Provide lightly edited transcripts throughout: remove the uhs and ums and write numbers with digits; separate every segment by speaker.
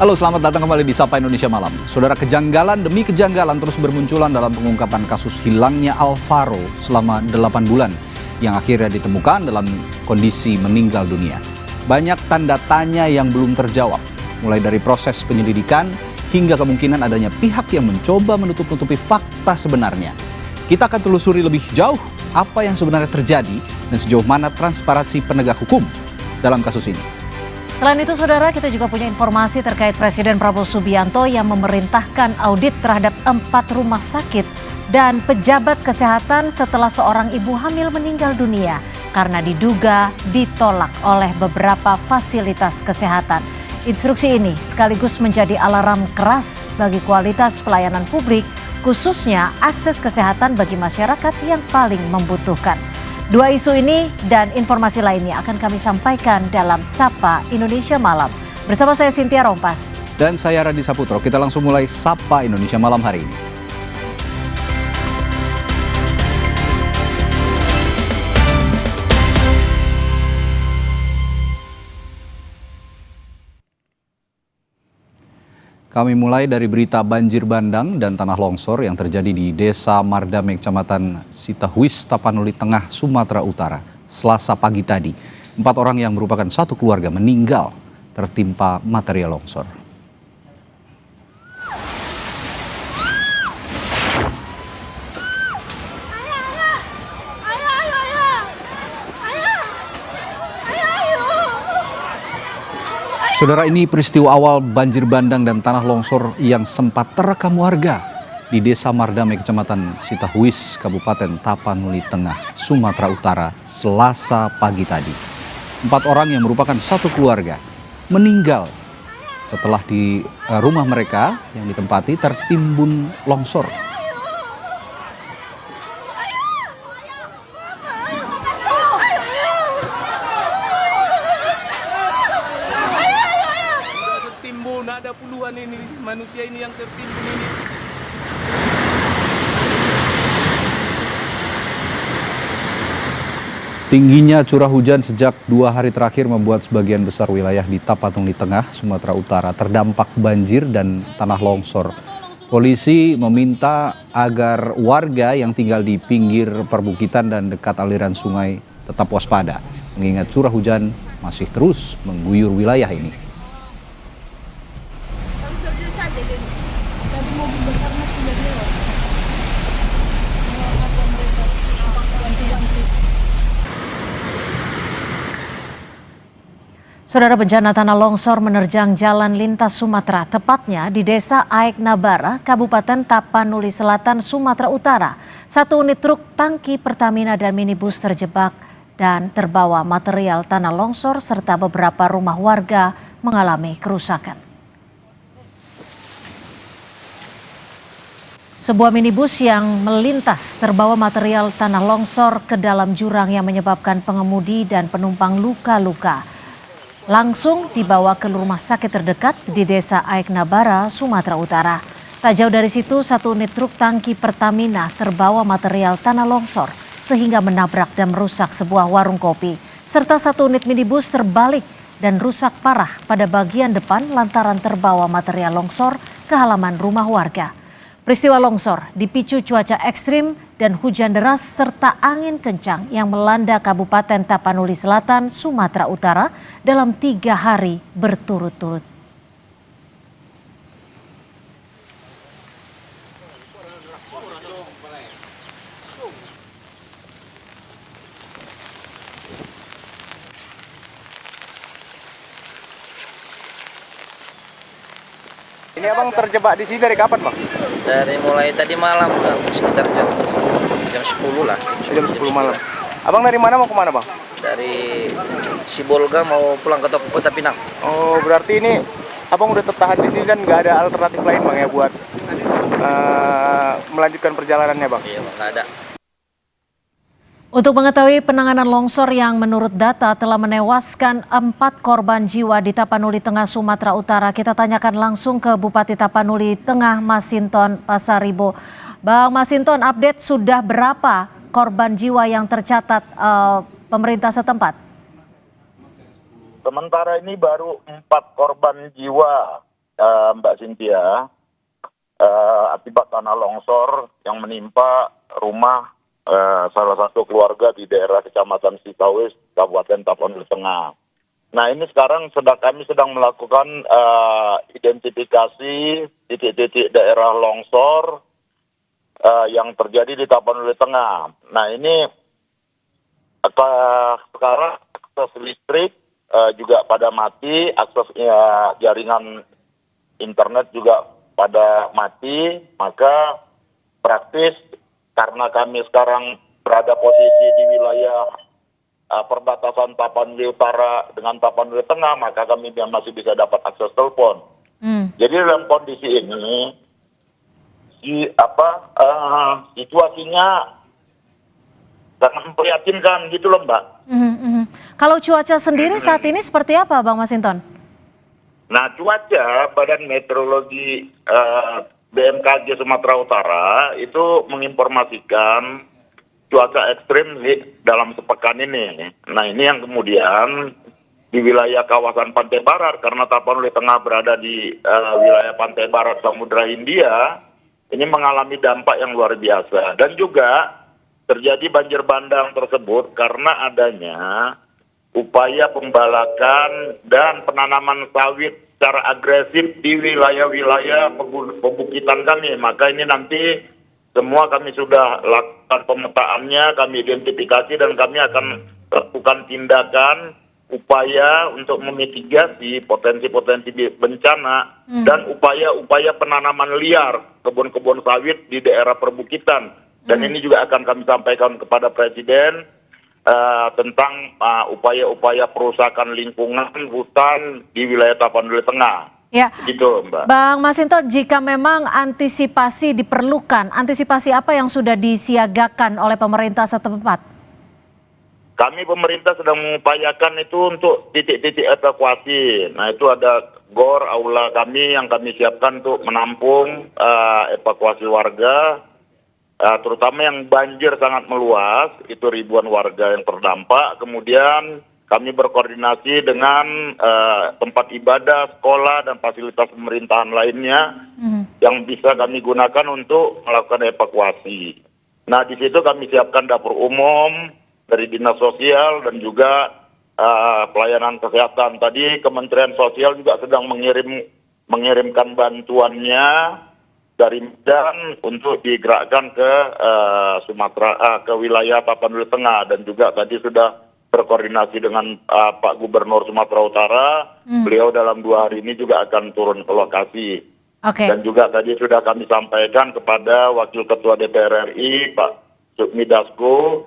Speaker 1: Halo, selamat datang kembali di Sapa Indonesia Malam. Saudara, kejanggalan demi kejanggalan terus bermunculan dalam pengungkapan kasus hilangnya Alvaro selama 8 bulan yang akhirnya ditemukan dalam kondisi meninggal dunia. Banyak tanda tanya yang belum terjawab, mulai dari proses penyelidikan hingga kemungkinan adanya pihak yang mencoba menutup-nutupi fakta sebenarnya. Kita akan telusuri lebih jauh apa yang sebenarnya terjadi dan sejauh mana transparansi penegak hukum dalam kasus ini.
Speaker 2: Selain itu, saudara, kita juga punya informasi terkait Presiden Prabowo Subianto yang memerintahkan audit terhadap 4 rumah sakit dan pejabat kesehatan setelah seorang ibu hamil meninggal dunia karena diduga ditolak oleh beberapa fasilitas kesehatan. Instruksi ini sekaligus menjadi alarm keras bagi kualitas pelayanan publik, khususnya akses kesehatan bagi masyarakat yang paling membutuhkan. Dua isu ini dan informasi lainnya akan kami sampaikan dalam Sapa Indonesia Malam. Bersama saya Cynthia Rompas.
Speaker 1: Dan saya Radi Saputro. Kita langsung mulai Sapa Indonesia Malam hari ini. Kami mulai dari berita banjir bandang dan tanah longsor yang terjadi di Desa Mardame, Kecamatan Sitahuis, Tapanuli Tengah, Sumatera Utara, Selasa pagi tadi. 4 orang yang merupakan satu keluarga meninggal tertimpa material longsor. Saudara, ini peristiwa awal banjir bandang dan tanah longsor yang sempat terekam warga di Desa Mardame, Kecamatan Sitahuis, Kabupaten Tapanuli Tengah, Sumatera Utara, Selasa pagi tadi. 4 orang yang merupakan satu keluarga meninggal setelah di rumah mereka yang ditempati tertimbun longsor.
Speaker 3: Ada puluhan ini manusia ini yang tertimbun ini.
Speaker 1: Tingginya curah hujan sejak 2 hari terakhir membuat sebagian besar wilayah di Tapanuli Tengah, Sumatera Utara terdampak banjir dan tanah longsor. Polisi meminta agar warga yang tinggal di pinggir perbukitan dan dekat aliran sungai tetap waspada, mengingat curah hujan masih terus mengguyur wilayah ini.
Speaker 2: Saudara, bencana tanah longsor menerjang jalan lintas Sumatera, tepatnya di Desa Aek Nabara, Kabupaten Tapanuli Selatan, Sumatera Utara. 1 unit truk tangki Pertamina dan minibus terjebak dan terbawa material tanah longsor serta beberapa rumah warga mengalami kerusakan. Sebuah minibus yang melintas terbawa material tanah longsor ke dalam jurang yang menyebabkan pengemudi dan penumpang luka-luka. Langsung dibawa ke rumah sakit terdekat di Desa Aek Nabara, Sumatera Utara. Tak jauh dari situ, 1 unit truk tangki Pertamina terbawa material tanah longsor sehingga menabrak dan merusak sebuah warung kopi. Serta 1 unit minibus terbalik dan rusak parah pada bagian depan lantaran terbawa material longsor ke halaman rumah warga. Peristiwa longsor dipicu cuaca ekstrim dan hujan deras serta angin kencang yang melanda Kabupaten Tapanuli Selatan, Sumatera Utara dalam 3 hari berturut-turut.
Speaker 3: Ini abang terjebak di sini dari kapan, Bang?
Speaker 4: Dari mulai tadi malam, sekitar jam 10 lah.
Speaker 3: Jam 10 malam. Abang dari mana mau kemana, Bang?
Speaker 4: Dari Sibolga mau pulang ke Kota Pinang.
Speaker 3: Oh, berarti ini abang udah tertahan di sini dan nggak ada alternatif lain, Bang, ya buat melanjutkan perjalanannya, Bang?
Speaker 4: Iya, Bang, nggak ada.
Speaker 2: Untuk mengetahui penanganan longsor yang menurut data telah menewaskan 4 korban jiwa di Tapanuli Tengah, Sumatera Utara, kita tanyakan langsung ke Bupati Tapanuli Tengah, Masinton Pasaribo. Bang Masinton, update sudah berapa korban jiwa yang tercatat pemerintah setempat?
Speaker 5: Sementara ini baru 4 korban jiwa Mbak Cynthia, akibat tanah longsor yang menimpa rumah salah satu keluarga di daerah Kecamatan Sitawis, Kabupaten Tapanuli Tengah. Nah, ini sekarang kami sedang melakukan identifikasi titik-titik daerah longsor yang terjadi di Tapanuli Tengah. Nah, ini sekarang akses listrik juga pada mati, akses jaringan internet juga pada mati, maka praktis karena kami sekarang berada posisi di wilayah perbatasan Tapanuli Utara dengan Tapanuli Tengah, maka kami masih bisa dapat akses telepon. Jadi dalam kondisi ini, situasinya sangat memprihatinkan gitu loh, Mbak.
Speaker 2: Kalau cuaca sendiri saat ini seperti apa, Bang Masinton?
Speaker 5: Nah, cuaca Badan Meteorologi BMKG Sumatera Utara itu menginformasikan cuaca ekstrim dalam sepekan ini. Nah, ini yang kemudian di wilayah kawasan Pantai Barat, karena Tapanuli Tengah berada di wilayah Pantai Barat Samudra Hindia, ini mengalami dampak yang luar biasa. Dan juga terjadi banjir bandang tersebut karena adanya upaya pembalakan dan penanaman sawit secara agresif di wilayah-wilayah pebukitan kami. Maka ini nanti semua kami sudah lakukan pemetaannya, kami identifikasi dan kami akan lakukan tindakan upaya untuk memitigasi potensi-potensi bencana dan upaya-upaya penanaman liar kebun-kebun sawit di daerah perbukitan. Dan ini juga akan kami sampaikan kepada Presiden tentang upaya-upaya perusakan lingkungan hutan di wilayah Tapanuli Tengah.
Speaker 2: Ya,
Speaker 5: gitu, Mbak.
Speaker 2: Bang Masinton, jika memang antisipasi diperlukan, antisipasi apa yang sudah disiagakan oleh pemerintah setempat?
Speaker 5: Kami pemerintah sedang mengupayakan itu untuk titik-titik evakuasi. Nah, itu ada GOR aula kami yang kami siapkan untuk menampung evakuasi warga, terutama yang banjir sangat meluas, itu ribuan warga yang terdampak. Kemudian kami berkoordinasi dengan tempat ibadah, sekolah, dan fasilitas pemerintahan lainnya yang bisa kami gunakan untuk melakukan evakuasi. Nah, di situ kami siapkan dapur umum dari Dinas Sosial dan juga pelayanan kesehatan. Tadi Kementerian Sosial juga sedang mengirimkan bantuannya dari Medan untuk digerakkan ke Sumatera, ke wilayah Tapanuli Tengah, dan juga tadi sudah berkoordinasi dengan Pak Gubernur Sumatera Utara. Beliau dalam 2 hari ini juga akan turun ke lokasi. Dan juga tadi sudah kami sampaikan kepada Wakil Ketua DPR RI Pak Sukmi Dasko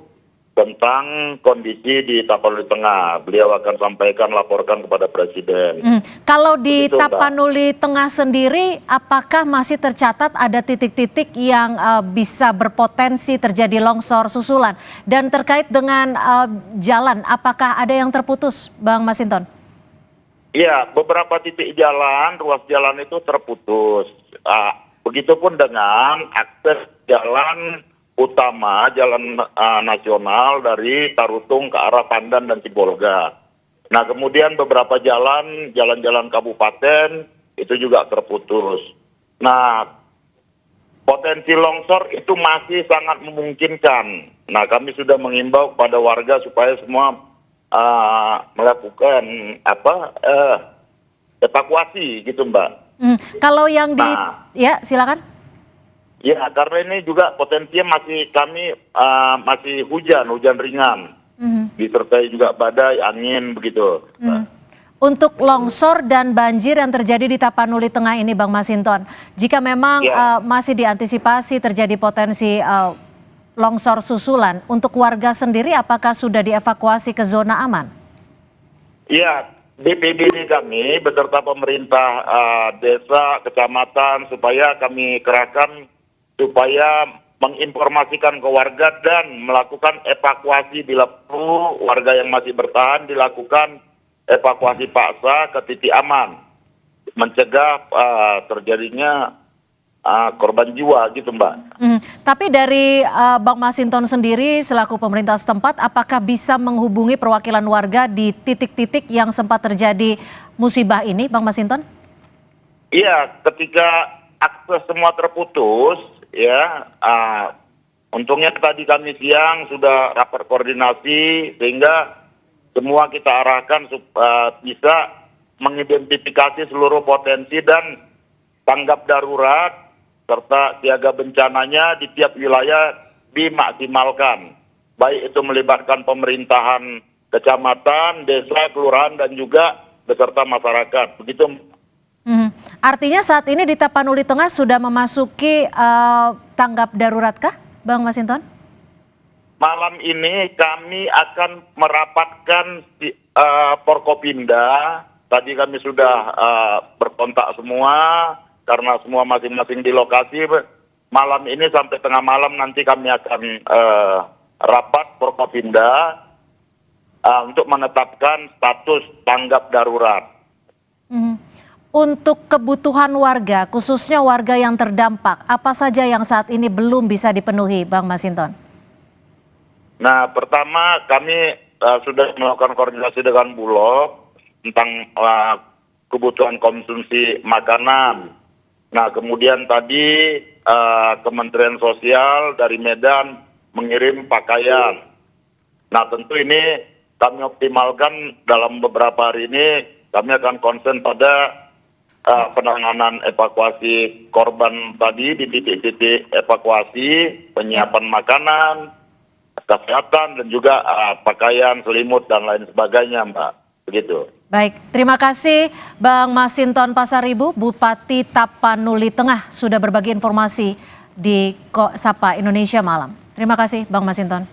Speaker 5: tentang kondisi di Tapanuli Tengah. Beliau akan sampaikan, laporkan kepada Presiden.
Speaker 2: Kalau di Tapanuli Tengah sendiri, apakah masih tercatat ada titik-titik yang bisa berpotensi terjadi longsor susulan? Dan terkait dengan jalan, apakah ada yang terputus, Bang Masinton?
Speaker 5: Iya, beberapa titik jalan, ruas jalan itu terputus. Begitupun dengan akses jalan utama, jalan nasional dari Tarutung ke arah Pandan dan Sibolga. Nah, kemudian beberapa jalan-jalan kabupaten itu juga terputus. Nah, potensi longsor itu masih sangat memungkinkan. Nah, kami sudah mengimbau kepada warga supaya semua melakukan evakuasi gitu, Mbak.
Speaker 2: Kalau yang ya silakan.
Speaker 5: Ya, karena ini juga potensinya masih hujan ringan, disertai juga badai, angin begitu.
Speaker 2: Untuk longsor dan banjir yang terjadi di Tapanuli Tengah ini, Bang Masinton, jika memang masih diantisipasi terjadi potensi longsor susulan, untuk warga sendiri apakah sudah dievakuasi ke zona aman?
Speaker 5: Iya, BPBD kami beserta pemerintah desa, kecamatan, supaya kami kerahkan supaya menginformasikan ke warga dan melakukan evakuasi bila perlu. Warga yang masih bertahan dilakukan evakuasi paksa ke titik aman, mencegah terjadinya korban jiwa gitu, Mbak.
Speaker 2: Tapi dari Bang Masinton sendiri selaku pemerintah setempat, apakah bisa menghubungi perwakilan warga di titik-titik yang sempat terjadi musibah ini, Bang Masinton?
Speaker 5: Iya, ketika akses semua terputus, ya, untungnya tadi kami siang sudah rapat koordinasi sehingga semua kita arahkan bisa mengidentifikasi seluruh potensi dan tanggap darurat serta siaga bencananya di tiap wilayah dimaksimalkan. Baik itu melibatkan pemerintahan kecamatan, desa, kelurahan, dan juga beserta masyarakat. Begitu.
Speaker 2: Artinya saat ini di Tapanuli Tengah sudah memasuki tanggap darurat kah, Bang Masinton?
Speaker 5: Malam ini kami akan merapatkan Forkopimda. Tadi kami sudah berkontak semua karena semua masing-masing di lokasi. Malam ini sampai tengah malam nanti kami akan rapat Forkopimda untuk menetapkan status tanggap darurat.
Speaker 2: Untuk kebutuhan warga, khususnya warga yang terdampak, apa saja yang saat ini belum bisa dipenuhi, Bang Masinton?
Speaker 5: Nah, pertama kami sudah melakukan koordinasi dengan Bulog tentang kebutuhan konsumsi makanan. Nah, kemudian tadi Kementerian Sosial dari Medan mengirim pakaian. Nah, tentu ini kami optimalkan dalam beberapa hari ini. Kami akan konsen pada penanganan evakuasi korban tadi di titik-titik evakuasi, penyiapan makanan, kesehatan, dan juga pakaian, selimut, dan lain sebagainya, Mbak. Begitu.
Speaker 2: Baik, terima kasih Bang Masinton Pasaribu, Bupati Tapanuli Tengah, sudah berbagi informasi di Sapa Indonesia Malam. Terima kasih Bang Masinton.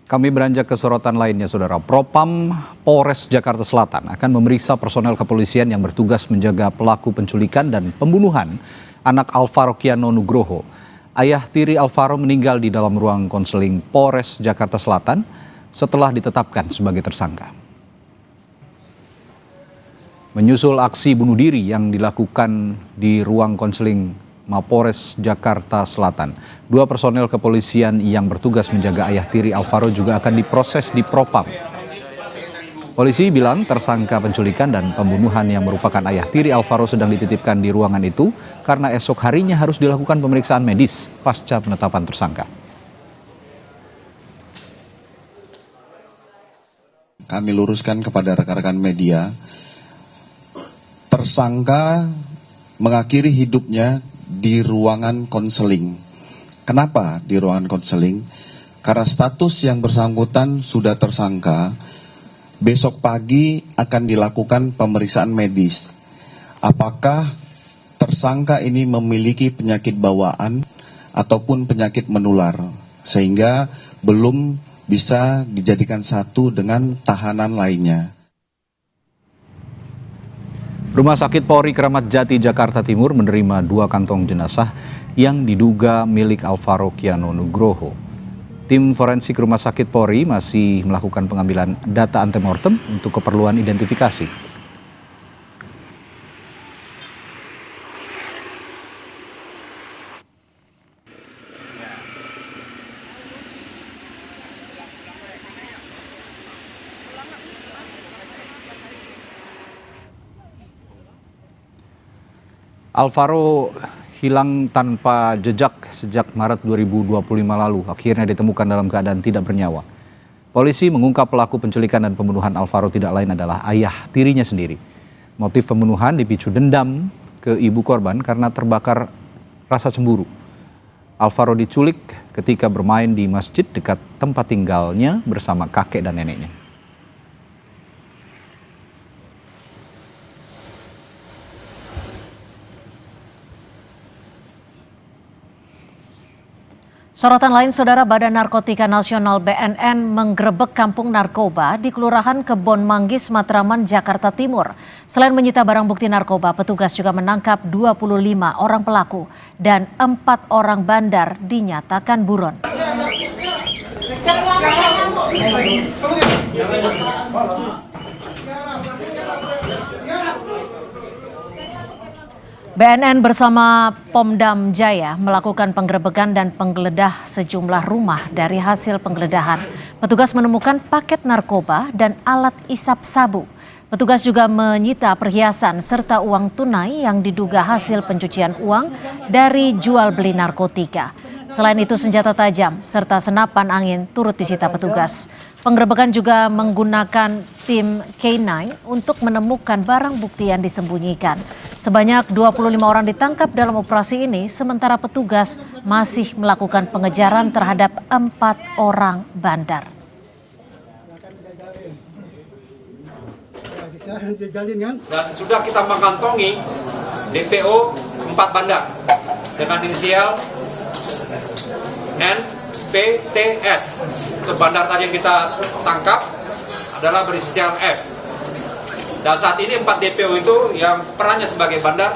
Speaker 1: Kami beranjak ke sorotan lainnya, Saudara. Propam Polres Jakarta Selatan akan memeriksa personel kepolisian yang bertugas menjaga pelaku penculikan dan pembunuhan anak Alvaro Kiano Nugroho. Ayah tiri Alvaro meninggal di dalam ruang konseling Polres Jakarta Selatan setelah ditetapkan sebagai tersangka. Menyusul aksi bunuh diri yang dilakukan di ruang konseling Mapores Jakarta Selatan, 2 personel kepolisian yang bertugas menjaga ayah tiri Alvaro juga akan diproses di Propam. Polisi bilang tersangka penculikan dan pembunuhan yang merupakan ayah tiri Alvaro sedang dititipkan di ruangan itu karena esok harinya harus dilakukan pemeriksaan medis pasca penetapan tersangka.
Speaker 6: Kami luruskan kepada rekan-rekan media, tersangka mengakhiri hidupnya di ruangan konseling. Kenapa di ruangan konseling? Karena status yang bersangkutan sudah tersangka, besok pagi akan dilakukan pemeriksaan medis. Apakah tersangka ini memiliki penyakit bawaan ataupun penyakit menular, sehingga belum bisa dijadikan satu dengan tahanan lainnya.
Speaker 1: Rumah Sakit Polri Kramat Jati, Jakarta Timur menerima 2 kantong jenazah yang diduga milik Alvaro Kiano Nugroho. Tim forensik Rumah Sakit Polri masih melakukan pengambilan data antemortem untuk keperluan identifikasi. Alvaro hilang tanpa jejak sejak Maret 2025 lalu, akhirnya ditemukan dalam keadaan tidak bernyawa. Polisi mengungkap pelaku penculikan dan pembunuhan Alvaro tidak lain adalah ayah tirinya sendiri. Motif pembunuhan dipicu dendam ke ibu korban karena terbakar rasa cemburu. Alvaro diculik ketika bermain di masjid dekat tempat tinggalnya bersama kakek dan neneknya.
Speaker 2: Sorotan lain, Saudara, Badan Narkotika Nasional BNN menggerebek kampung narkoba di Kelurahan Kebon Manggis, Matraman, Jakarta Timur. Selain menyita barang bukti narkoba, petugas juga menangkap 25 orang pelaku dan 4 orang bandar dinyatakan buron. BNN bersama Pomdam Jaya melakukan penggerebekan dan penggeledah sejumlah rumah. Dari hasil penggeledahan, petugas menemukan paket narkoba dan alat isap sabu. Petugas juga menyita perhiasan serta uang tunai yang diduga hasil pencucian uang dari jual beli narkotika. Selain itu senjata tajam serta senapan angin turut disita petugas. Penggerebekan juga menggunakan tim K9 untuk menemukan barang bukti yang disembunyikan. Sebanyak 25 orang ditangkap dalam operasi ini, sementara petugas masih melakukan pengejaran terhadap 4 orang bandar.
Speaker 7: Dan sudah kita mengantongi DPO 4 bandar dengan inisial NPTS. Untuk bandar tadi yang kita tangkap adalah berinisial F. Dan saat ini 4 DPO itu yang perannya sebagai bandar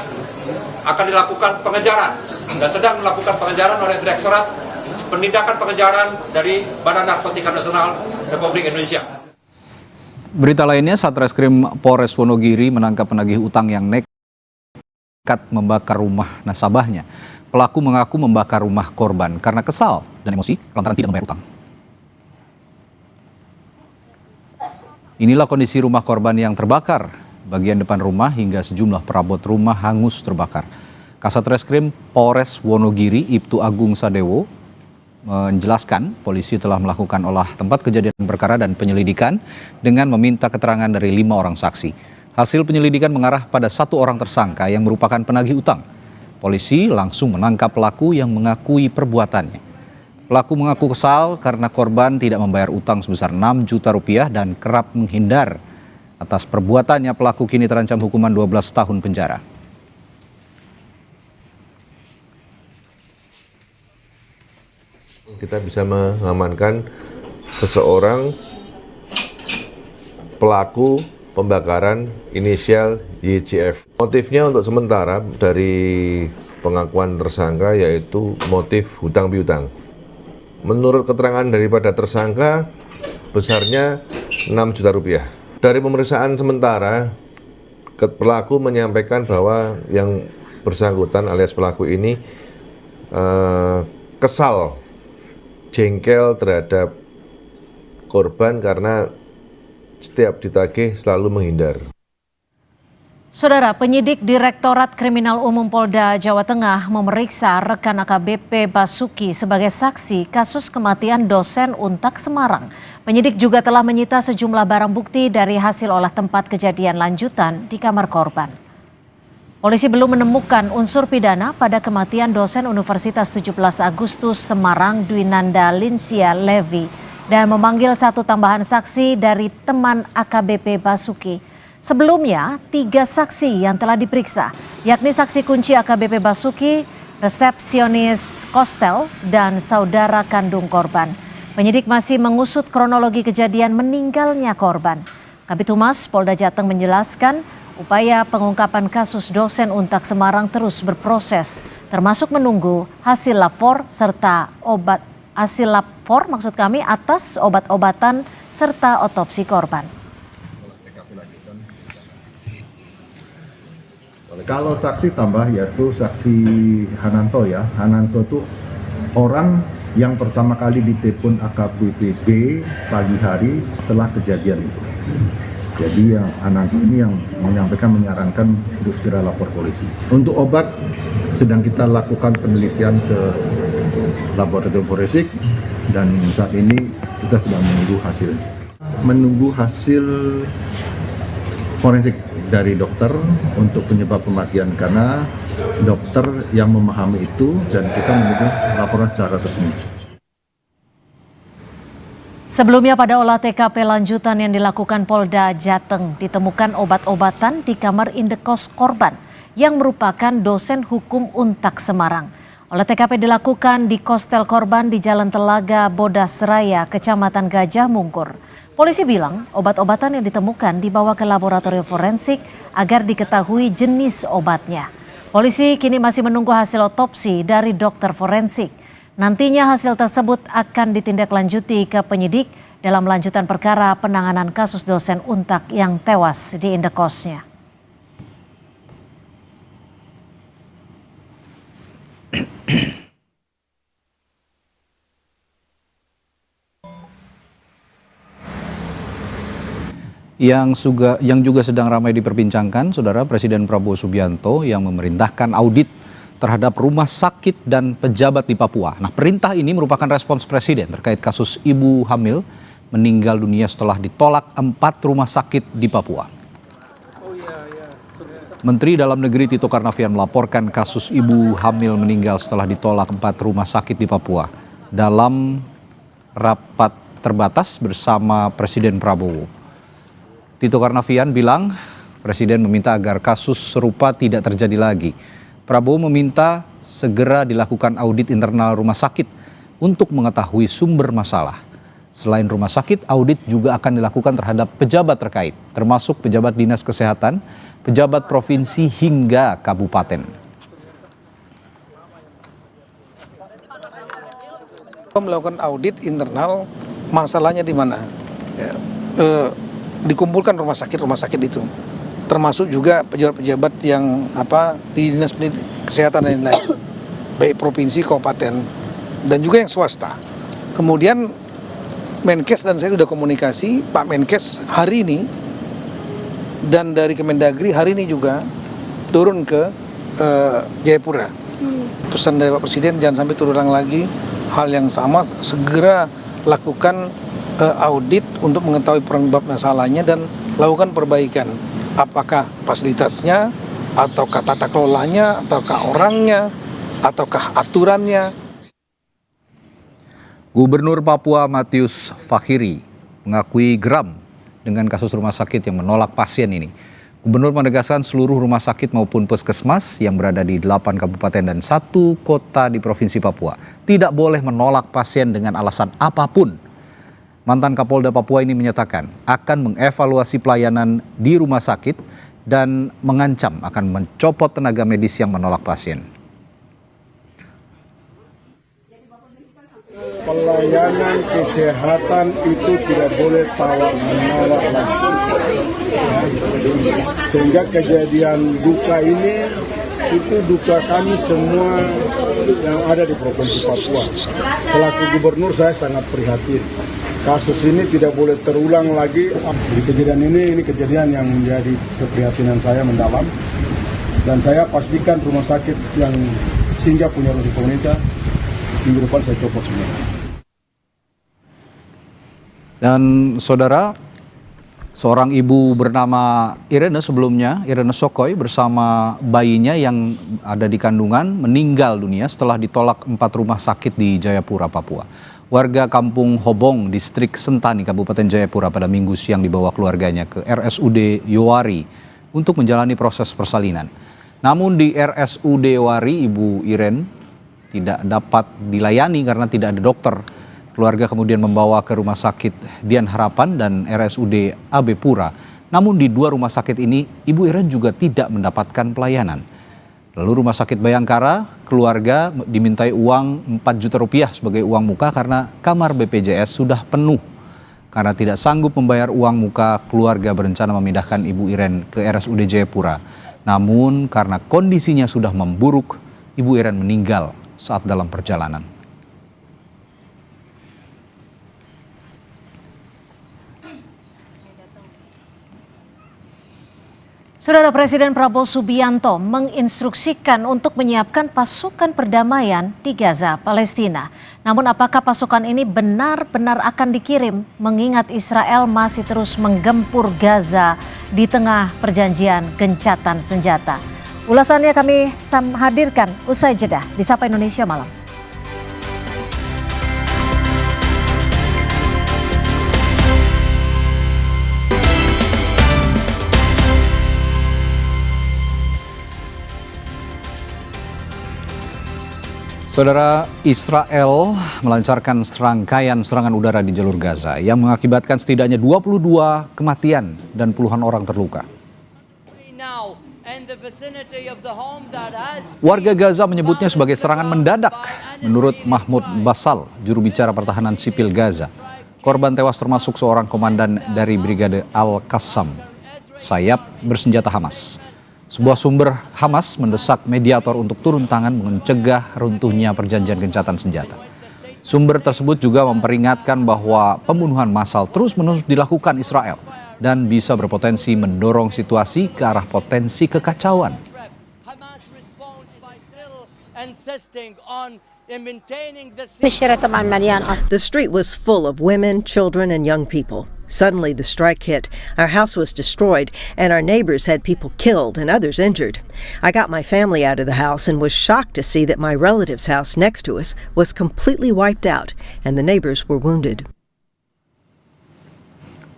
Speaker 7: akan dilakukan pengejaran dan sedang melakukan pengejaran oleh Direktorat Penindakan Pengejaran dari Badan Narkotika Nasional Republik Indonesia.
Speaker 1: Berita lainnya, Satreskrim Polres Wonogiri menangkap penagih utang yang nekat membakar rumah nasabahnya. Pelaku mengaku membakar rumah korban karena kesal dan emosi lantaran tidak membayar utang. Inilah kondisi rumah korban yang terbakar. Bagian depan rumah hingga sejumlah perabot rumah hangus terbakar. Kasat Reskrim Polres Wonogiri Ibtu Agung Sadewo menjelaskan polisi telah melakukan olah tempat kejadian perkara dan penyelidikan dengan meminta keterangan dari 5 orang saksi. Hasil penyelidikan mengarah pada 1 orang tersangka yang merupakan penagih utang. Polisi langsung menangkap pelaku yang mengakui perbuatannya. Pelaku mengaku kesal karena korban tidak membayar utang sebesar 6 juta rupiah dan kerap menghindar. Atas perbuatannya, pelaku kini terancam hukuman 12 tahun penjara.
Speaker 8: Kita bisa mengamankan seseorang pelaku pembakaran inisial YCF. Motifnya untuk sementara dari pengakuan tersangka yaitu motif hutang piutang. Menurut keterangan daripada tersangka besarnya 6 juta rupiah. Dari pemeriksaan sementara pelaku menyampaikan bahwa yang bersangkutan alias pelaku ini kesal, jengkel terhadap korban karena setiap ditagih selalu menghindar.
Speaker 2: Saudara, penyidik Direktorat Kriminal Umum Polda Jawa Tengah memeriksa rekan AKBP Basuki sebagai saksi kasus kematian dosen Untak Semarang. Penyidik juga telah menyita sejumlah barang bukti dari hasil olah tempat kejadian lanjutan di kamar korban. Polisi belum menemukan unsur pidana pada kematian dosen Universitas 17 Agustus Semarang Dwinanda Linsia Levi dan memanggil 1 tambahan saksi dari teman AKBP Basuki. Sebelumnya, 3 saksi yang telah diperiksa, yakni saksi kunci AKBP Basuki, resepsionis Kostel, dan saudara kandung korban. Penyidik masih mengusut kronologi kejadian meninggalnya korban. Kabid Humas Polda Jateng menjelaskan, upaya pengungkapan kasus dosen Untak Semarang terus berproses, termasuk menunggu hasil lapor serta atas obat-obatan serta otopsi korban.
Speaker 9: Kalau saksi tambah yaitu saksi Hananto ya. Hananto itu orang yang pertama kali ditelepon AKBP pagi hari setelah kejadian itu. Jadi yang Hananto ini yang menyarankan untuk segera lapor polisi. Untuk obat sedang kita lakukan penelitian ke laboratorium forensik dan saat ini kita sedang menunggu hasil forensik dari dokter untuk penyebab kematian karena dokter yang memahami itu dan kita menunggu laporan secara resmi.
Speaker 2: Sebelumnya pada olah TKP lanjutan yang dilakukan Polda Jateng ditemukan obat-obatan di kamar indekos korban yang merupakan dosen hukum Untak Semarang. Olah TKP dilakukan di kostel korban di Jalan Telaga Bodas Raya, Kecamatan Gajah Mungkur. Polisi bilang obat-obatan yang ditemukan dibawa ke laboratorium forensik agar diketahui jenis obatnya. Polisi kini masih menunggu hasil otopsi dari dokter forensik. Nantinya hasil tersebut akan ditindaklanjuti ke penyidik dalam lanjutan perkara penanganan kasus dosen Untak yang tewas di indekosnya.
Speaker 1: Yang juga sedang ramai diperbincangkan, Saudara, Presiden Prabowo Subianto yang memerintahkan audit terhadap rumah sakit dan pejabat di Papua. Nah, perintah ini merupakan respons Presiden terkait kasus ibu hamil meninggal dunia setelah ditolak 4 rumah sakit di Papua. Menteri Dalam Negeri Tito Karnavian melaporkan kasus ibu hamil meninggal setelah ditolak 4 rumah sakit di Papua dalam rapat terbatas bersama Presiden Prabowo. Tito Karnavian bilang Presiden meminta agar kasus serupa tidak terjadi lagi. Prabowo meminta segera dilakukan audit internal rumah sakit untuk mengetahui sumber masalah. Selain rumah sakit, audit juga akan dilakukan terhadap pejabat terkait, termasuk pejabat dinas kesehatan, pejabat provinsi hingga kabupaten.
Speaker 10: Melakukan audit internal, masalahnya di mana? Ya, dikumpulkan rumah sakit itu, termasuk juga pejabat-pejabat yang di dinas kesehatan dan lain-lain, baik provinsi, kabupaten, dan juga yang swasta. Kemudian Menkes dan saya sudah komunikasi, Pak Menkes hari ini dan dari Kemendagri hari ini juga turun ke Jayapura. Pesan dari Pak Presiden jangan sampai terulang lagi hal yang sama, segera lakukan audit untuk mengetahui penyebab masalahnya dan lakukan perbaikan. Apakah fasilitasnya, ataukah tata kelolanya, ataukah orangnya, ataukah aturannya.
Speaker 1: Gubernur Papua Matius Fakhiri mengakui geram dengan kasus rumah sakit yang menolak pasien ini. Gubernur menegaskan seluruh rumah sakit maupun puskesmas yang berada di 8 kabupaten dan 1 kota di Provinsi Papua tidak boleh menolak pasien dengan alasan apapun. Mantan Kapolda Papua ini menyatakan akan mengevaluasi pelayanan di rumah sakit dan mengancam akan mencopot tenaga medis yang menolak pasien.
Speaker 11: Pelayanan kesehatan itu tidak boleh tawar-menawar lagi. Sehingga kejadian duka ini itu duka kami semua yang ada di Provinsi Papua. Selaku gubernur saya sangat prihatin. Kasus ini tidak boleh terulang lagi. Di kejadian ini kejadian yang menjadi keprihatinan saya mendalam. Dan saya pastikan rumah sakit yang singgah punya rumah pemerintah minggu depan saya copot semua.
Speaker 1: Dan Saudara, seorang ibu bernama Irene sebelumnya, Irene Sokoy bersama bayinya yang ada di kandungan meninggal dunia setelah ditolak 4 rumah sakit di Jayapura, Papua. Warga Kampung Hobong, Distrik Sentani, Kabupaten Jayapura pada Minggu siang dibawa keluarganya ke RSUD Yowari untuk menjalani proses persalinan. Namun di RSUD Yowari, Ibu Irene tidak dapat dilayani karena tidak ada dokter. Keluarga kemudian membawa ke Rumah Sakit Dian Harapan dan RSUD AB Pura. Namun di 2 rumah sakit ini, Ibu Irene juga tidak mendapatkan pelayanan. Lalu Rumah Sakit Bayangkara, keluarga dimintai uang 4 juta rupiah sebagai uang muka karena kamar BPJS sudah penuh. Karena tidak sanggup membayar uang muka, keluarga berencana memindahkan Ibu Irene ke RSUD Jayapura. Namun karena kondisinya sudah memburuk, Ibu Irene meninggal saat dalam perjalanan.
Speaker 2: Saudara, Presiden Prabowo Subianto menginstruksikan untuk menyiapkan pasukan perdamaian di Gaza, Palestina. Namun apakah pasukan ini benar-benar akan dikirim mengingat Israel masih terus menggempur Gaza di tengah perjanjian gencatan senjata? Ulasannya kami hadirkan usai jeda di Sapa Indonesia Malam.
Speaker 1: Saudara, Israel melancarkan serangkaian serangan udara di jalur Gaza yang mengakibatkan setidaknya 22 kematian dan puluhan orang terluka. Warga Gaza menyebutnya sebagai serangan mendadak. Menurut Mahmud Basal, juru bicara pertahanan sipil Gaza, korban tewas termasuk seorang komandan dari Brigade Al-Qassam, sayap bersenjata Hamas. Sebuah sumber Hamas mendesak mediator untuk turun tangan mencegah runtuhnya perjanjian gencatan senjata. Sumber tersebut juga memperingatkan bahwa pembunuhan massal terus-menerus dilakukan Israel dan bisa berpotensi mendorong situasi ke arah potensi kekacauan.
Speaker 12: The street was full of women, children, and young people. Suddenly, the strike hit. Our house was destroyed, and our neighbors had people killed and others injured. I got my family out of the house and was shocked to see that my relative's house next to us was completely wiped out, and the neighbors were wounded.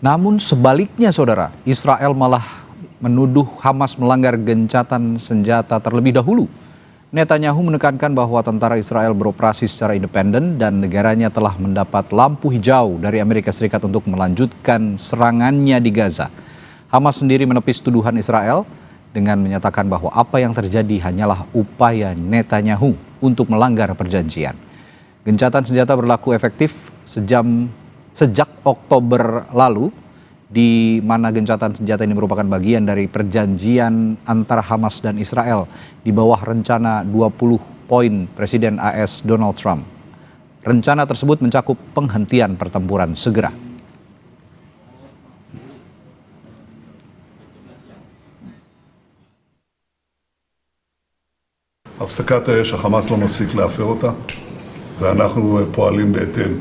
Speaker 1: Namun sebaliknya, saudara, Israel malah menuduh Hamas melanggar gencatan senjata terlebih dahulu. Netanyahu menekankan bahwa tentara Israel beroperasi secara independen dan negaranya telah mendapat lampu hijau dari Amerika Serikat untuk melanjutkan serangannya di Gaza. Hamas sendiri menepis tuduhan Israel dengan menyatakan bahwa apa yang terjadi hanyalah upaya Netanyahu untuk melanggar perjanjian. Gencatan senjata berlaku efektif sejak Oktober lalu, di mana gencatan senjata ini merupakan bagian dari perjanjian antara Hamas dan Israel di bawah rencana 20 poin Presiden AS Donald Trump. Rencana tersebut mencakup penghentian pertempuran segera.
Speaker 13: הפסקת האש, החמאס לא מפסיק להפר אותה, ואנחנו פועלים בהתאם.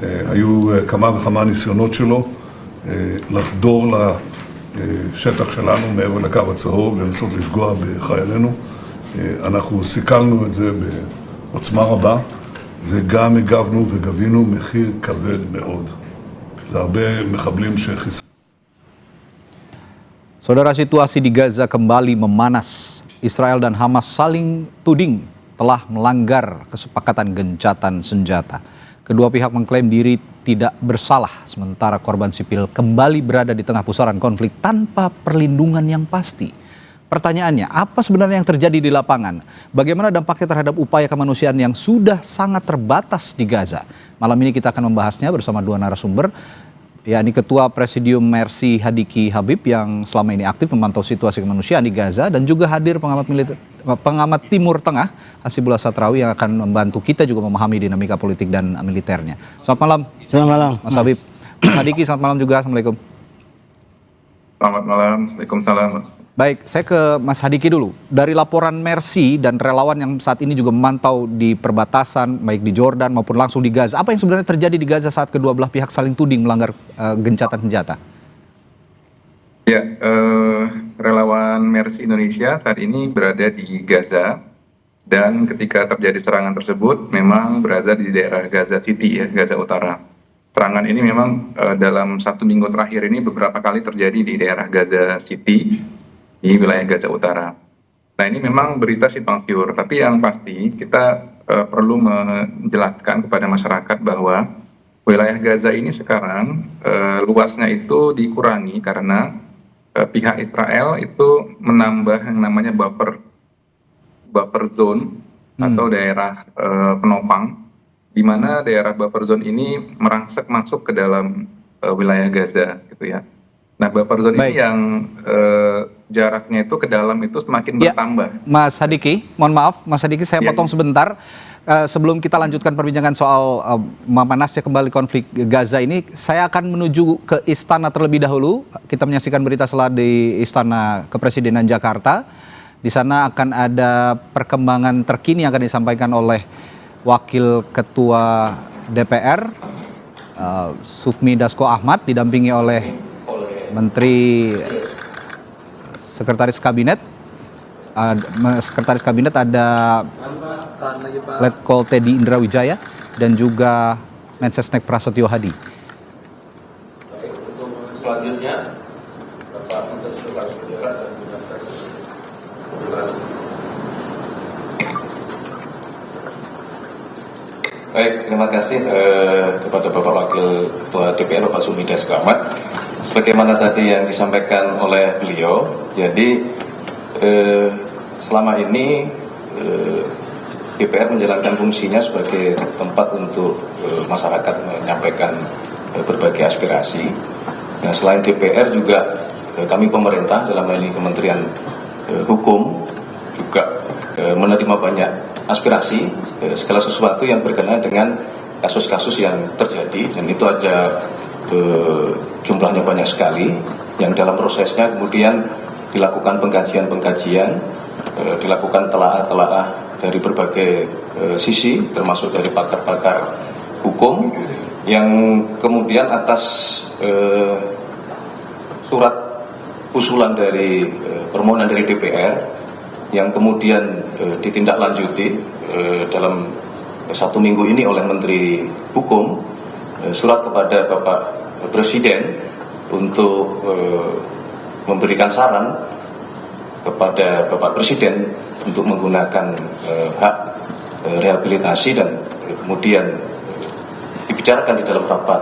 Speaker 13: היו כמה וכמה ניסיונות שלו לחדור לשטח שלנו מעבר לקו הצהוב, לנסות לפגוע בחיילינו. אנחנו סיכלנו את זה בעוצמה רבה, וגם הגבנו וגבינו מחיר כבד מאוד. זה הרבה מחבלים שחיסלו.
Speaker 1: Saudara, situasi di Gaza kembali memanas. Israel dan Hamas saling tuding telah melanggar kesepakatan gencatan senjata. Kedua pihak mengklaim diri tidak bersalah, sementara korban sipil kembali berada di tengah pusaran konflik tanpa perlindungan yang pasti. Pertanyaannya, apa sebenarnya yang terjadi di lapangan? Bagaimana dampaknya terhadap upaya kemanusiaan yang sudah sangat terbatas di Gaza? Malam ini kita akan membahasnya bersama dua narasumber, yakni Ketua Presidium Mercy Hadiki Habib yang selama ini aktif memantau situasi kemanusiaan di Gaza, dan juga hadir pengamat Timur Tengah Hasibullah Satrawi yang akan membantu kita juga memahami dinamika politik dan militernya. Selamat malam.
Speaker 14: Selamat malam,
Speaker 1: Mas Habib. Mas Hadiki, selamat malam juga. Assalamualaikum.
Speaker 15: Selamat malam. Waalaikumsalam.
Speaker 1: Baik, saya ke Mas Hadiki dulu. Dari laporan Mercy dan relawan yang saat ini juga memantau di perbatasan, baik di Jordan maupun langsung di Gaza, apa yang sebenarnya terjadi di Gaza saat kedua belah pihak saling tuding melanggar gencatan senjata?
Speaker 15: Ya, relawan Mercy Indonesia saat ini berada di Gaza, dan ketika terjadi serangan tersebut memang berada di daerah Gaza City, ya, Gaza Utara. Serangan ini memang dalam 1 minggu terakhir ini beberapa kali terjadi di daerah Gaza City, di wilayah Gaza Utara. Nah, ini memang berita simpang siur, tapi yang pasti kita perlu menjelaskan kepada masyarakat bahwa wilayah Gaza ini sekarang luasnya itu dikurangi karena pihak Israel itu menambah yang namanya buffer zone atau daerah penopang, di mana daerah buffer zone ini merangsek masuk ke dalam wilayah Gaza, gitu ya. Nah, buffer zone ini yang jaraknya itu ke dalam itu semakin bertambah.
Speaker 1: Mas Hadiki, mohon maaf, Mas Hadiki, saya potong sebentar. Sebelum kita lanjutkan perbincangan soal memanasnya kembali konflik Gaza ini, saya akan menuju ke istana terlebih dahulu. Kita menyaksikan berita setelah di Istana Kepresidenan Jakarta. Di sana akan ada perkembangan terkini yang akan disampaikan oleh Wakil Ketua DPR, Sufmi Dasko Ahmad, didampingi oleh Menteri Sekretaris Kabinet. Sekretaris Kabinet ada Letkol Teddy Indrawijaya dan juga Mensesnek Prasetyo Hadi.
Speaker 16: Selanjutnya Bapak Menteri Sekretaris Negara dan Baik, terima kasih kepada Bapak Wakil Ketua DPR Bapak Sufmi Dasko Ahmad. Sebagaimana tadi yang disampaikan oleh beliau, jadi selama ini DPR menjalankan fungsinya sebagai tempat untuk masyarakat menyampaikan berbagai aspirasi. Nah, selain DPR juga kami pemerintah dalam hal ini Kementerian Hukum juga menerima banyak aspirasi segala sesuatu yang berkenaan dengan kasus-kasus yang terjadi, dan itu ada jumlahnya banyak sekali. yang dalam prosesnya kemudian dilakukan pengkajian-pengkajian, dilakukan telaah-telaah dari berbagai sisi, termasuk dari pakar-pakar hukum, yang kemudian atas surat usulan dari permohonan dari DPR yang kemudian ditindaklanjuti dalam 1 minggu ini oleh Menteri Hukum, surat kepada Bapak Presiden untuk memberikan saran kepada Bapak Presiden untuk menggunakan hak rehabilitasi, dan kemudian dibicarakan di dalam rapat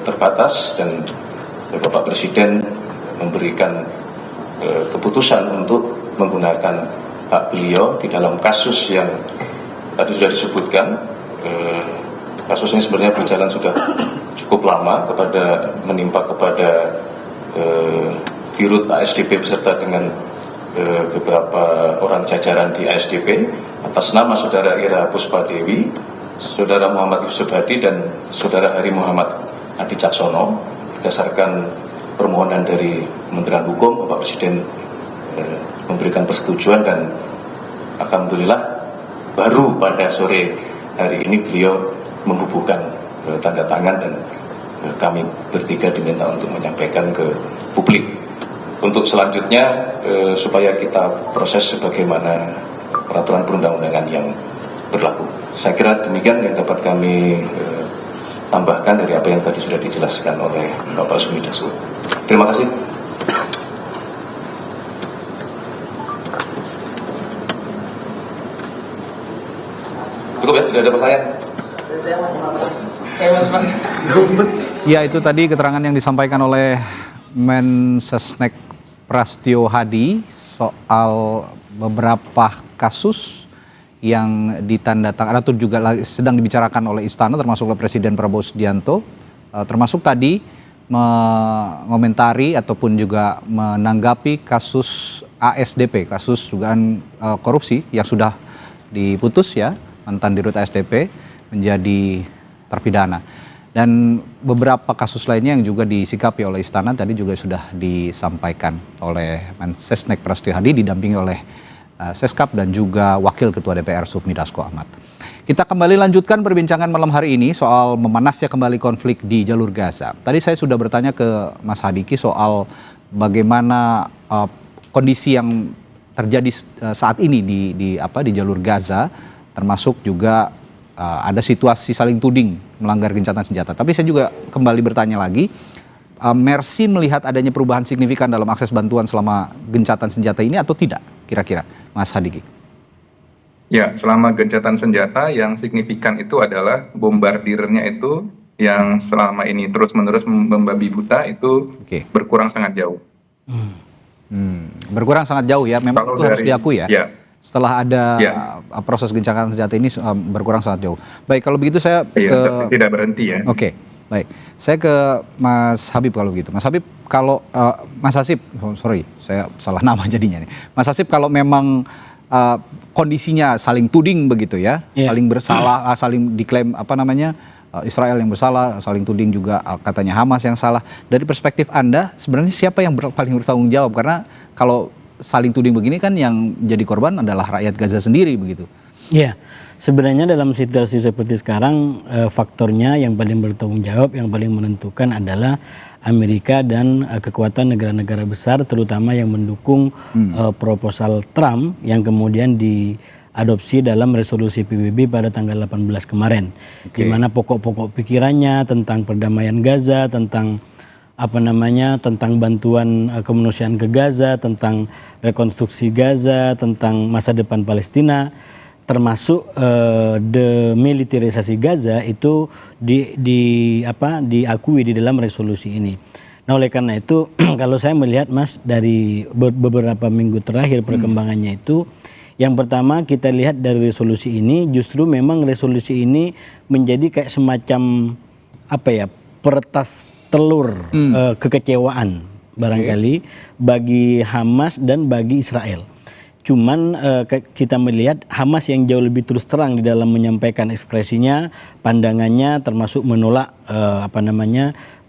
Speaker 16: terbatas, dan Bapak Presiden memberikan keputusan untuk menggunakan hak beliau di dalam kasus yang tadi sudah disebutkan. Kasus ini sebenarnya berjalan sudah cukup lama, menimpa kepada Dirut ASDP beserta dengan beberapa orang jajaran di ASDP atas nama Saudara Ira Puspadewi, Saudara Muhammad Yusuf Hadi, dan Saudara Hari Muhammad Adi Caksono. Berdasarkan permohonan dari Kementerian Hukum, Bapak Presiden memberikan persetujuan, dan alhamdulillah baru pada sore hari ini beliau membubuhkan tanda tangan, dan kami bertiga diminta untuk menyampaikan ke publik. Untuk selanjutnya supaya kita proses sebagaimana peraturan perundang-undangan yang berlaku. Saya kira demikian yang dapat kami tambahkan dari apa yang tadi sudah dijelaskan oleh Bapak Sumidasko. Terima kasih. Cukup ya, tidak ada pertanyaan.
Speaker 1: Ya, itu tadi keterangan yang disampaikan oleh Mensesnek Prastyo Hadi soal beberapa kasus yang ditandatangani atau juga sedang dibicarakan oleh Istana, termasuk oleh Presiden Prabowo Subianto, termasuk tadi mengomentari ataupun juga menanggapi kasus ASDP, kasus dugaan korupsi yang sudah diputus ya, mantan Dirut ASDP menjadi terpidana. Dan beberapa kasus lainnya yang juga disikapi oleh Istana tadi juga sudah disampaikan oleh Mensesnek Prastyo Hadi didampingi oleh Seskap dan juga Wakil Ketua DPR Sufmi Dasko Ahmad. Kita kembali lanjutkan perbincangan malam hari ini soal memanasnya kembali konflik di jalur Gaza. Tadi saya sudah bertanya ke Mas Hadiki soal bagaimana kondisi yang terjadi saat ini di jalur Gaza, termasuk juga ada situasi saling tuding melanggar gencatan senjata. Tapi saya juga kembali bertanya lagi, Mercy melihat adanya perubahan signifikan dalam akses bantuan selama gencatan senjata ini atau tidak kira-kira, Mas Hadiki?
Speaker 15: Ya, selama gencatan senjata yang signifikan itu adalah bombardirnya itu yang selama ini terus-menerus membabi buta itu berkurang sangat jauh. Berkurang sangat jauh ya, memang kalau itu harus diakui ya. Setelah ada proses gencatan senjata ini berkurang sangat jauh. Baik, kalau begitu saya tidak berhenti ya.
Speaker 1: Oke, baik. Saya ke Mas Habib kalau begitu. Mas Habib, kalau Mas Hasib, sorry, saya salah nama jadinya nih. Mas Hasib, kalau memang kondisinya saling tuding begitu ya, saling bersalah, saling diklaim Israel yang bersalah, saling tuding juga katanya Hamas yang salah. Dari perspektif Anda, sebenarnya siapa yang paling bertanggung jawab? Karena kalau saling tuding begini kan yang jadi korban adalah rakyat Gaza sendiri begitu.
Speaker 14: Ya, sebenarnya dalam situasi seperti sekarang faktornya yang paling bertanggung jawab, yang paling menentukan adalah Amerika dan kekuatan negara-negara besar, terutama yang mendukung proposal Trump yang kemudian diadopsi dalam resolusi PBB pada tanggal 18 kemarin, di mana pokok-pokok pikirannya tentang perdamaian Gaza, tentang tentang bantuan kemanusiaan ke Gaza, tentang rekonstruksi Gaza, tentang masa depan Palestina, termasuk demilitarisasi Gaza itu diakui di dalam resolusi ini. Nah, oleh karena itu kalau saya melihat Mas dari beberapa minggu terakhir perkembangannya itu, yang pertama kita lihat dari resolusi ini justru memang resolusi ini menjadi kayak semacam peretas telur kekecewaan barangkali bagi Hamas dan bagi Israel. Cuman kita melihat Hamas yang jauh lebih terus terang di dalam menyampaikan ekspresinya, pandangannya, termasuk menolak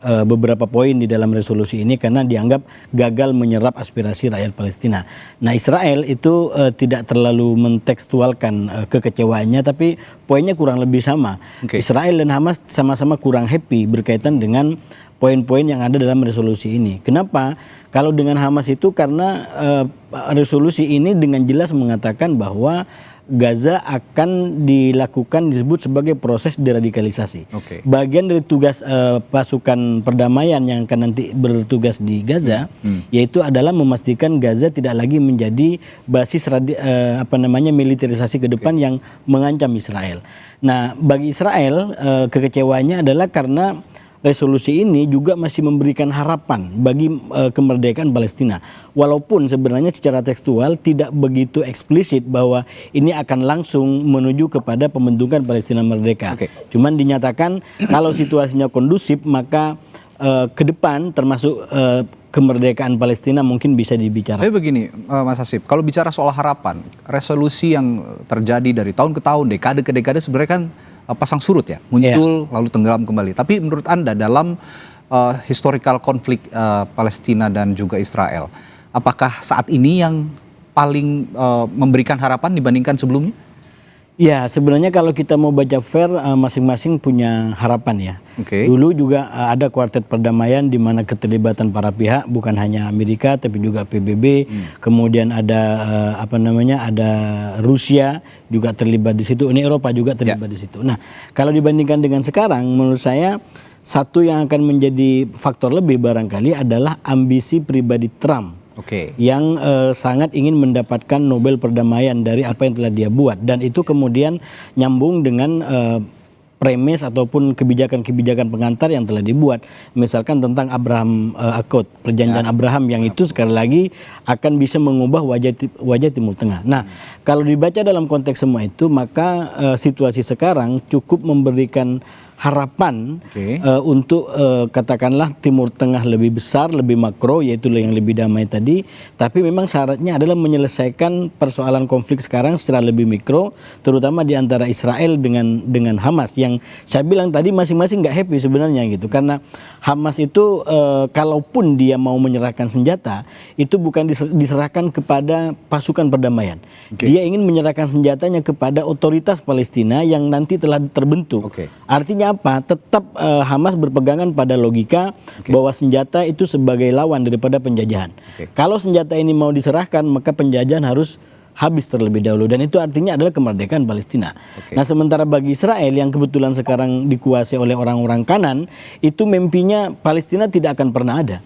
Speaker 14: beberapa poin di dalam resolusi ini karena dianggap gagal menyerap aspirasi rakyat Palestina. Nah, Israel itu tidak terlalu mentekstualkan kekecewaannya, tapi poinnya kurang lebih sama. Israel dan Hamas sama-sama kurang happy berkaitan dengan poin-poin yang ada dalam resolusi ini. Kenapa? Kalau dengan Hamas itu karena resolusi ini dengan jelas mengatakan bahwa Gaza akan dilakukan disebut sebagai proses deradikalisasi. Bagian dari tugas pasukan perdamaian yang akan nanti bertugas di Gaza yaitu adalah memastikan Gaza tidak lagi menjadi basis militerisasi ke depan yang mengancam Israel. Nah, bagi Israel kekecewaannya adalah karena resolusi ini juga masih memberikan harapan bagi kemerdekaan Palestina. Walaupun sebenarnya secara tekstual tidak begitu eksplisit bahwa ini akan langsung menuju kepada pembentukan Palestina merdeka. Cuman dinyatakan kalau situasinya kondusif maka ke depan termasuk kemerdekaan Palestina mungkin bisa dibicarakan.
Speaker 1: Tapi begini Mas Hasib, kalau bicara soal harapan, resolusi yang terjadi dari tahun ke tahun, dekade ke dekade sebenarnya kan pasang surut ya, muncul lalu tenggelam kembali. Tapi menurut Anda dalam historical konflik Palestina dan juga Israel, apakah saat ini yang paling memberikan harapan dibandingkan sebelumnya?
Speaker 14: Ya, sebenarnya kalau kita mau baca fair, masing-masing punya harapan ya. Dulu juga ada kuartet perdamaian di mana keterlibatan para pihak, bukan hanya Amerika tapi juga PBB. Kemudian ada ada Rusia juga terlibat di situ, Uni Eropa juga terlibat di situ. Nah, kalau dibandingkan dengan sekarang, menurut saya satu yang akan menjadi faktor lebih barangkali adalah ambisi pribadi Trump. Yang sangat ingin mendapatkan Nobel perdamaian dari apa yang telah dia buat, dan itu kemudian nyambung dengan premis ataupun kebijakan-kebijakan pengantar yang telah dibuat, misalkan tentang Abraham Accord, perjanjian Abraham yang itu sekali lagi akan bisa mengubah wajah Timur Tengah. Nah, kalau dibaca dalam konteks semua itu, maka situasi sekarang cukup memberikan harapan untuk katakanlah Timur Tengah lebih besar, lebih makro, yaitu yang lebih damai tadi. Tapi memang syaratnya adalah menyelesaikan persoalan konflik sekarang secara lebih mikro, terutama di antara Israel dengan Hamas, yang saya bilang tadi masing-masing nggak happy sebenarnya gitu. Karena Hamas itu kalaupun dia mau menyerahkan senjata, itu bukan diserahkan kepada pasukan perdamaian. Dia ingin menyerahkan senjatanya kepada otoritas Palestina yang nanti telah terbentuk. Artinya apa? Tetap Hamas berpegangan pada logika bahwa senjata itu sebagai lawan daripada penjajahan. Kalau senjata ini mau diserahkan, maka penjajahan harus habis terlebih dahulu, dan itu artinya adalah kemerdekaan Palestina. Nah, sementara bagi Israel yang kebetulan sekarang dikuasai oleh orang-orang kanan, itu mimpinya Palestina tidak akan pernah ada.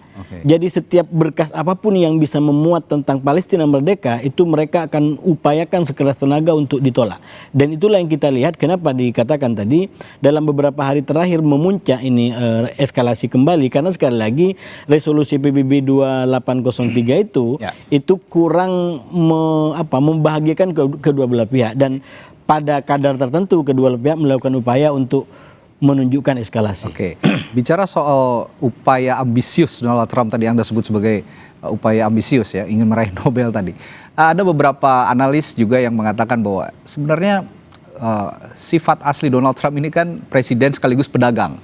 Speaker 14: Jadi setiap berkas apapun yang bisa memuat tentang Palestina merdeka, itu mereka akan upayakan sekeras tenaga untuk ditolak. Dan itulah yang kita lihat kenapa dikatakan tadi dalam beberapa hari terakhir memuncak ini eskalasi kembali, karena sekali lagi resolusi PBB 2803 itu kurang membahagiakan kedua belah pihak, dan pada kadar tertentu kedua belah pihak melakukan upaya untuk menunjukkan eskalasi.
Speaker 1: Bicara soal upaya ambisius Donald Trump tadi yang Anda sebut sebagai upaya ambisius ya, ingin meraih Nobel tadi. Ada beberapa analis juga yang mengatakan bahwa sebenarnya sifat asli Donald Trump ini kan presiden sekaligus pedagang.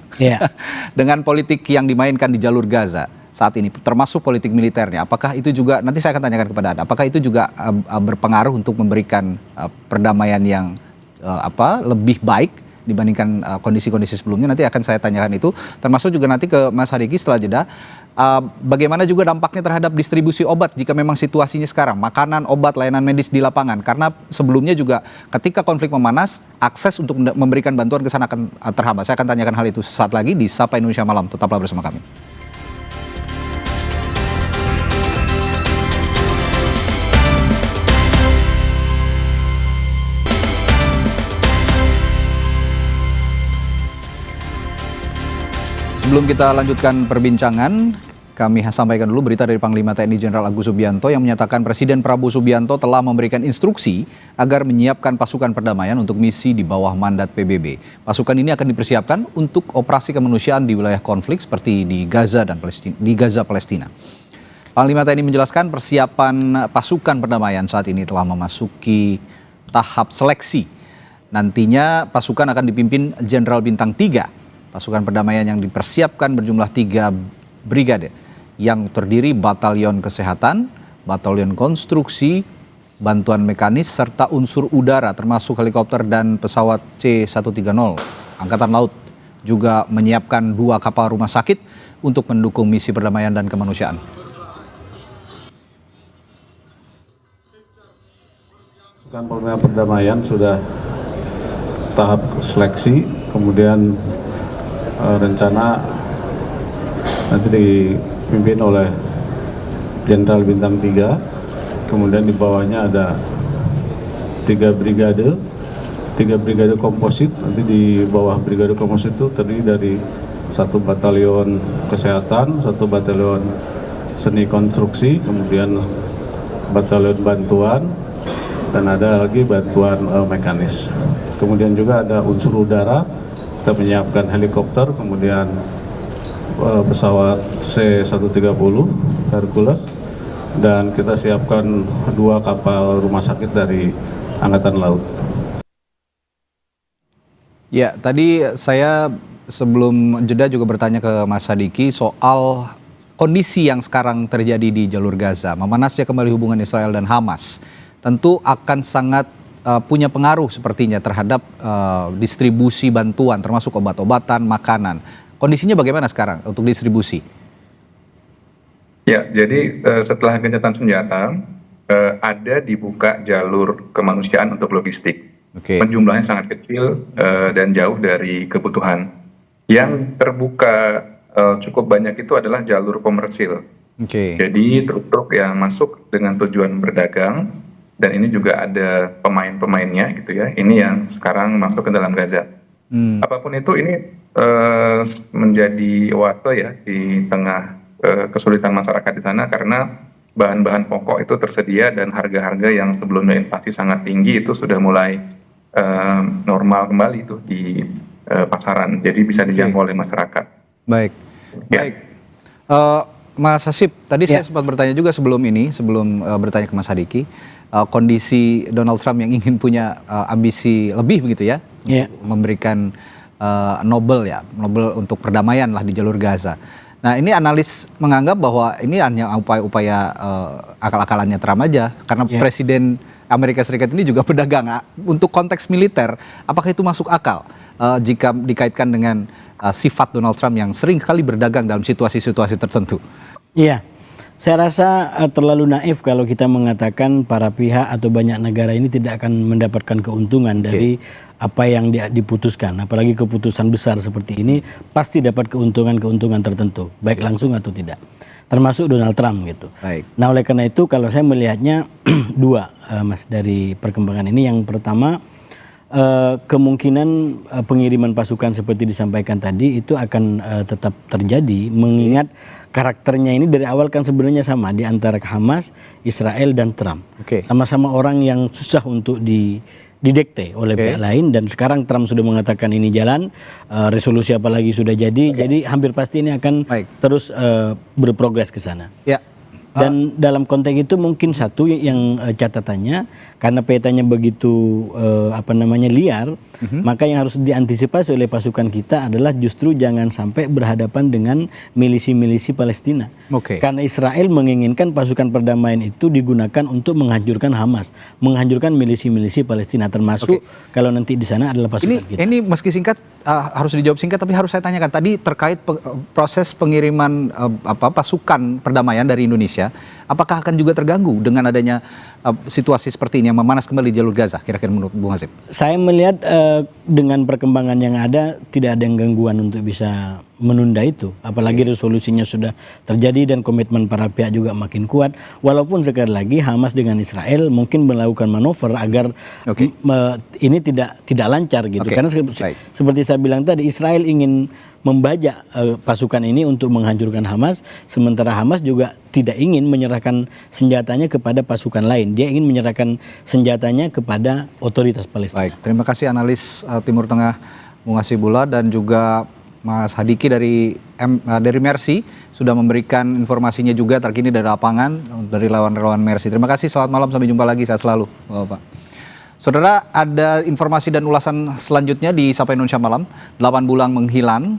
Speaker 1: Dengan politik yang dimainkan di jalur Gaza saat ini, termasuk politik militernya. Apakah itu juga, nanti saya akan tanyakan kepada Anda, apakah itu juga berpengaruh untuk memberikan perdamaian yang lebih baik dibandingkan kondisi-kondisi sebelumnya? Nanti akan saya tanyakan itu, termasuk juga nanti ke Mas Hariki setelah jeda. Bagaimana juga dampaknya terhadap distribusi obat jika memang situasinya sekarang, makanan, obat, layanan medis di lapangan. Karena sebelumnya juga ketika konflik memanas, akses untuk memberikan bantuan ke sana akan terhambat. Saya akan tanyakan hal itu sesaat lagi di Sapa Indonesia Malam. Tetaplah bersama kami. Sebelum kita lanjutkan perbincangan, kami sampaikan dulu berita dari Panglima TNI Jenderal Agus Subianto yang menyatakan Presiden Prabowo Subianto telah memberikan instruksi agar menyiapkan pasukan perdamaian untuk misi di bawah mandat PBB. Pasukan ini akan dipersiapkan untuk operasi kemanusiaan di wilayah konflik seperti di Gaza dan Palestina. Panglima TNI menjelaskan persiapan pasukan perdamaian saat ini telah memasuki tahap seleksi. Nantinya pasukan akan dipimpin Jenderal Bintang 3. Pasukan perdamaian yang dipersiapkan berjumlah 3 brigade yang terdiri Batalion Kesehatan, Batalion Konstruksi, Bantuan Mekanis, serta unsur udara termasuk helikopter dan pesawat C-130. Angkatan Laut juga menyiapkan 2 kapal rumah sakit untuk mendukung misi perdamaian dan kemanusiaan.
Speaker 17: Pasukan perdamaian sudah tahap seleksi, kemudian rencana nanti dipimpin oleh Jenderal Bintang 3. Kemudian di bawahnya ada 3 brigade komposit. Nanti di bawah brigade komposit itu terdiri dari 1 batalion kesehatan, 1 batalion seni konstruksi, kemudian batalion bantuan, dan ada lagi bantuan mekanis. Kemudian juga ada unsur udara, kita menyiapkan helikopter, kemudian pesawat C-130 Hercules, dan kita siapkan 2 kapal rumah sakit dari Angkatan Laut.
Speaker 1: Ya, tadi saya sebelum jeda juga bertanya ke Mas Sadiki soal kondisi yang sekarang terjadi di jalur Gaza. Memanasnya kembali hubungan Israel dan Hamas tentu akan sangat punya pengaruh sepertinya terhadap distribusi bantuan termasuk obat-obatan, makanan. Kondisinya bagaimana sekarang untuk distribusi?
Speaker 15: Ya, jadi setelah gencatan senjata, ada dibuka jalur kemanusiaan untuk logistik. Jumlahnya sangat kecil dan jauh dari kebutuhan. Yang terbuka cukup banyak itu adalah jalur komersil. Jadi truk-truk yang masuk dengan tujuan berdagang, dan ini juga ada pemain-pemainnya gitu ya. Ini yang sekarang masuk ke dalam Gaza. Apapun itu, ini menjadi wato ya di tengah kesulitan masyarakat di sana, karena bahan-bahan pokok itu tersedia dan harga-harga yang sebelumnya inflasi sangat tinggi itu sudah mulai normal kembali tuh di pasaran, jadi bisa dijangkau oleh masyarakat.
Speaker 1: Baik. Mas Hasib, tadi saya sempat bertanya juga sebelum bertanya ke Mas Sadiki, kondisi Donald Trump yang ingin punya ambisi lebih begitu ya, memberikan Nobel untuk perdamaian lah di jalur Gaza. Nah, ini analis menganggap bahwa ini hanya upaya-upaya akal-akalannya Trump aja, karena Presiden Amerika Serikat ini juga pedagang. Untuk konteks militer, apakah itu masuk akal jika dikaitkan dengan sifat Donald Trump yang sering kali berdagang dalam situasi-situasi tertentu?
Speaker 14: Iya, saya rasa terlalu naif kalau kita mengatakan para pihak atau banyak negara ini tidak akan mendapatkan keuntungan dari apa yang diputuskan, apalagi keputusan besar seperti ini pasti dapat keuntungan tertentu, baik langsung atau tidak, termasuk Donald Trump gitu. Nah, oleh karena itu kalau saya melihatnya 2 Mas dari perkembangan ini. Yang pertama, kemungkinan pengiriman pasukan seperti disampaikan tadi itu akan tetap terjadi, mengingat karakternya ini dari awal kan sebenarnya sama di antara Hamas, Israel dan Trump. Sama-sama orang yang susah untuk didekte oleh pihak lain, dan sekarang Trump sudah mengatakan ini jalan, resolusi apalagi sudah jadi hampir pasti ini akan terus berprogres ke sana. Dan dalam konteks itu mungkin satu yang catatannya, karena petanya begitu liar, maka yang harus diantisipasi oleh pasukan kita adalah justru jangan sampai berhadapan dengan milisi-milisi Palestina. Karena Israel menginginkan pasukan perdamaian itu digunakan untuk menghancurkan Hamas, menghancurkan milisi-milisi Palestina, termasuk kalau nanti di sana adalah pasukan kita.
Speaker 1: Ini meski singkat harus dijawab singkat, tapi harus saya tanyakan tadi terkait proses pengiriman pasukan perdamaian dari Indonesia, apakah akan juga terganggu dengan adanya situasi seperti ini yang memanas kembali jalur Gaza, kira-kira menurut Bung Hasib?
Speaker 14: Saya melihat dengan perkembangan yang ada tidak ada yang gangguan untuk bisa menunda itu, apalagi resolusinya sudah terjadi dan komitmen para pihak juga makin kuat, walaupun sekali lagi Hamas dengan Israel mungkin melakukan manuver agar ini tidak lancar gitu. Karena seperti saya bilang tadi, Israel ingin membajak pasukan ini untuk menghancurkan Hamas, sementara Hamas juga tidak ingin menyerahkan senjatanya kepada pasukan lain. Dia ingin menyerahkan senjatanya kepada otoritas Palestina.
Speaker 1: Terima kasih analis Timur Tengah Bung Hasibullah dan juga Mas Hadiki dari Mercy sudah memberikan informasinya juga terkini dari lapangan dari relawan-relawan Mercy. Terima kasih, selamat malam, sampai jumpa lagi, sehat selalu Bapak. Saudara, ada informasi dan ulasan selanjutnya di Sapa Indonesia Malam. 8 bulan menghilang,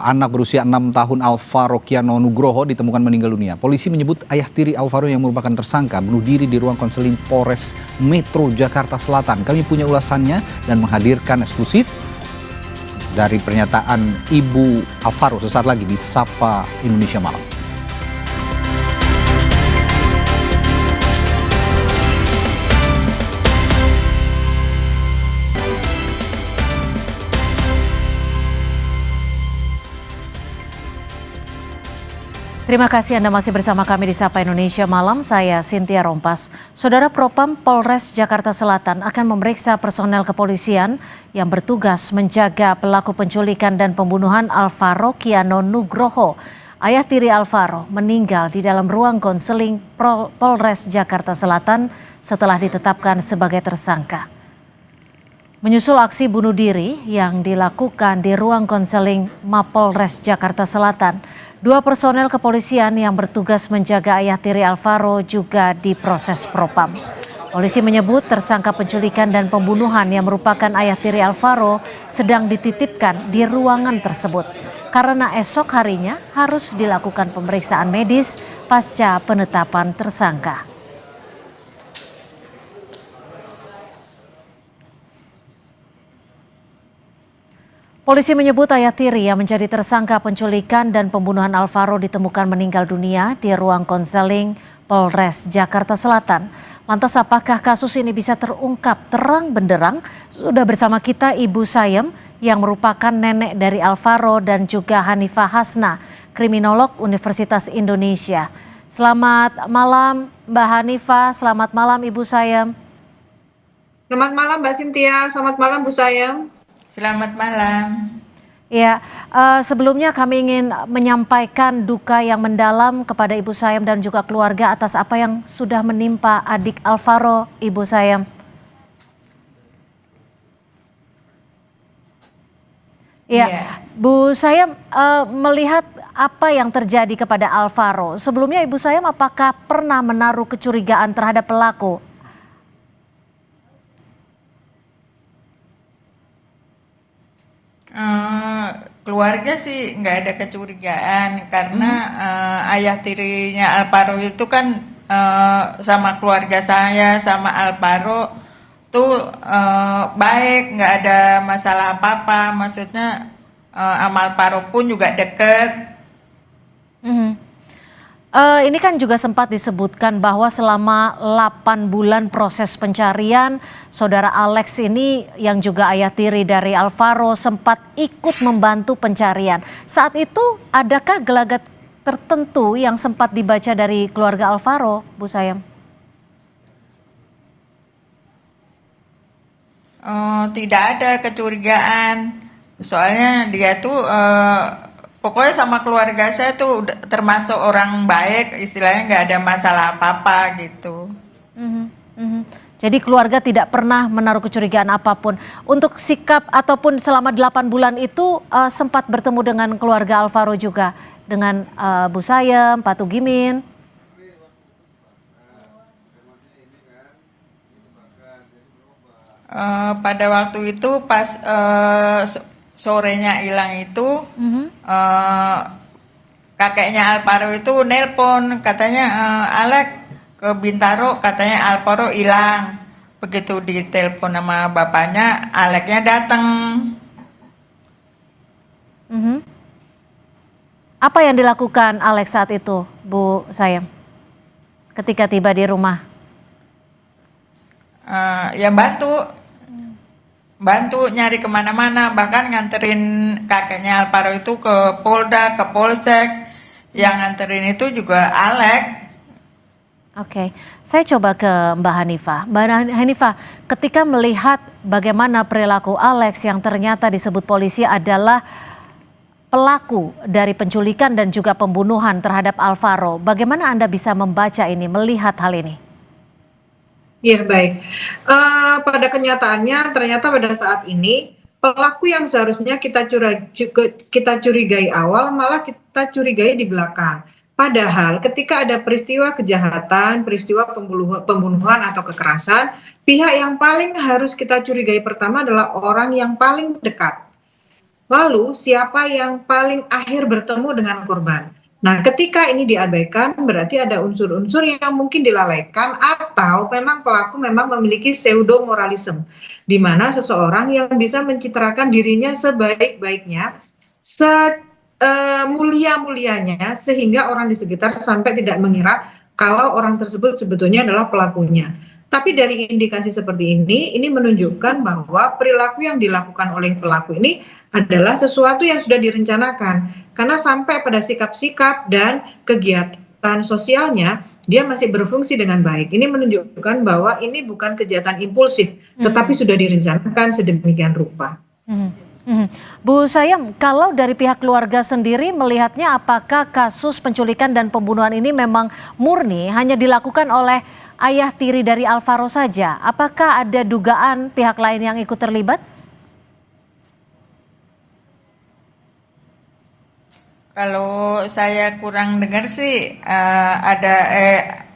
Speaker 1: anak berusia 6 tahun Alvaro Kiano Nugroho ditemukan meninggal dunia. Polisi menyebut ayah tiri Alvaro yang merupakan tersangka bunuh diri di ruang konseling Polres Metro Jakarta Selatan. Kami punya ulasannya dan menghadirkan eksklusif dari pernyataan Ibu Alvaro sesaat lagi di Sapa Indonesia Malam.
Speaker 2: Terima kasih Anda masih bersama kami di Sapa Indonesia Malam, saya Cynthia Rompas. Saudara, Propam Polres Jakarta Selatan akan memeriksa personel kepolisian yang bertugas menjaga pelaku penculikan dan pembunuhan Alvaro Kiano Nugroho. Ayah tiri Alvaro meninggal di dalam ruang konseling Polres Jakarta Selatan setelah ditetapkan sebagai tersangka. Menyusul aksi bunuh diri yang dilakukan di ruang konseling Mapolres Jakarta Selatan, 2 personel kepolisian yang bertugas menjaga ayah tiri Alvaro juga diproses Propam. Polisi menyebut tersangka penculikan dan pembunuhan yang merupakan ayah tiri Alvaro sedang dititipkan di ruangan tersebut karena esok harinya harus dilakukan pemeriksaan medis pasca penetapan tersangka. Polisi menyebut ayah tiri yang menjadi tersangka penculikan dan pembunuhan Alvaro ditemukan meninggal dunia di ruang konseling Polres Jakarta Selatan. Lantas apakah kasus ini bisa terungkap terang benderang? Sudah bersama kita Ibu Sayem yang merupakan nenek dari Alvaro dan juga Hanifah Hasna, kriminolog Universitas Indonesia. Selamat malam Mbak Hanifah, selamat malam Ibu Sayem.
Speaker 18: Selamat malam Mbak Cynthia, selamat malam Bu Sayem. Selamat malam.
Speaker 2: Ya, sebelumnya kami ingin menyampaikan duka yang mendalam kepada Ibu Sayem dan juga keluarga atas apa yang sudah menimpa adik Alvaro, Ibu Sayem. Ya, Bu Sayem, melihat apa yang terjadi kepada Alvaro, sebelumnya Ibu Sayem apakah pernah menaruh kecurigaan terhadap pelaku?
Speaker 18: Keluarga sih nggak ada kecurigaan karena ayah tirinya Alvaro itu kan sama keluarga saya sama Alvaro tuh baik, nggak ada masalah apa-apa, maksudnya sama Alvaro pun juga deket.
Speaker 2: Ini kan juga sempat disebutkan bahwa selama 8 bulan proses pencarian, saudara Alex ini yang juga ayah tiri dari Alvaro sempat ikut membantu pencarian. Saat itu adakah gelagat tertentu yang sempat dibaca dari keluarga Alvaro, Bu Sayem?
Speaker 18: Tidak ada kecurigaan, soalnya dia tuh pokoknya sama keluarga saya tuh termasuk orang baik, istilahnya nggak ada masalah apa-apa gitu.
Speaker 2: Jadi keluarga tidak pernah menaruh kecurigaan apapun. Untuk sikap ataupun selama 8 bulan itu sempat bertemu dengan keluarga Alvaro juga, dengan Bu Sayem, Pak Tugimin.
Speaker 18: Pada waktu itu pas sorenya hilang itu kakeknya Alvaro itu nelpon katanya Alex ke Bintaro, katanya Alvaro hilang. Begitu ditelepon sama bapaknya, Alexnya datang.
Speaker 2: Apa yang dilakukan Alex saat itu, Bu Sayem, ketika tiba di rumah?
Speaker 18: Ya bantu nyari kemana-mana, bahkan nganterin kakeknya Alvaro itu ke Polda, ke Polsek. Yang nganterin itu juga Alex.
Speaker 2: Oke, saya coba ke Mbak Hanifah. Mbak Hanifah, ketika melihat bagaimana perilaku Alex yang ternyata disebut polisi adalah pelaku dari penculikan dan juga pembunuhan terhadap Alvaro, bagaimana Anda bisa membaca ini, melihat hal ini?
Speaker 18: Iya baik, pada kenyataannya ternyata pada saat ini
Speaker 19: pelaku yang seharusnya kita curigai awal malah kita curigai di belakang. Padahal ketika ada peristiwa kejahatan, peristiwa pembunuhan atau kekerasan, pihak yang paling harus kita curigai pertama adalah orang yang paling dekat. Lalu siapa yang paling akhir bertemu dengan korban. Nah, ketika ini diabaikan berarti ada unsur-unsur yang mungkin dilalaikan atau memang pelaku memang memiliki pseudo moralisme, di mana seseorang yang bisa mencitrakan dirinya sebaik-baiknya, mulia-mulianya, sehingga orang di sekitar sampai tidak mengira kalau orang tersebut sebetulnya adalah pelakunya. Tapi dari indikasi seperti ini menunjukkan bahwa perilaku yang dilakukan oleh pelaku ini adalah sesuatu yang sudah direncanakan. Karena sampai pada sikap-sikap dan kegiatan sosialnya, dia masih berfungsi dengan baik. Ini menunjukkan bahwa ini bukan kejahatan impulsif, tetapi sudah direncanakan sedemikian rupa.
Speaker 2: Bu Sayam, kalau dari pihak keluarga sendiri melihatnya apakah kasus penculikan dan pembunuhan ini memang murni hanya dilakukan oleh ayah tiri dari Alvaro saja? Apakah ada dugaan pihak lain yang ikut terlibat?
Speaker 18: Kalau saya kurang dengar sih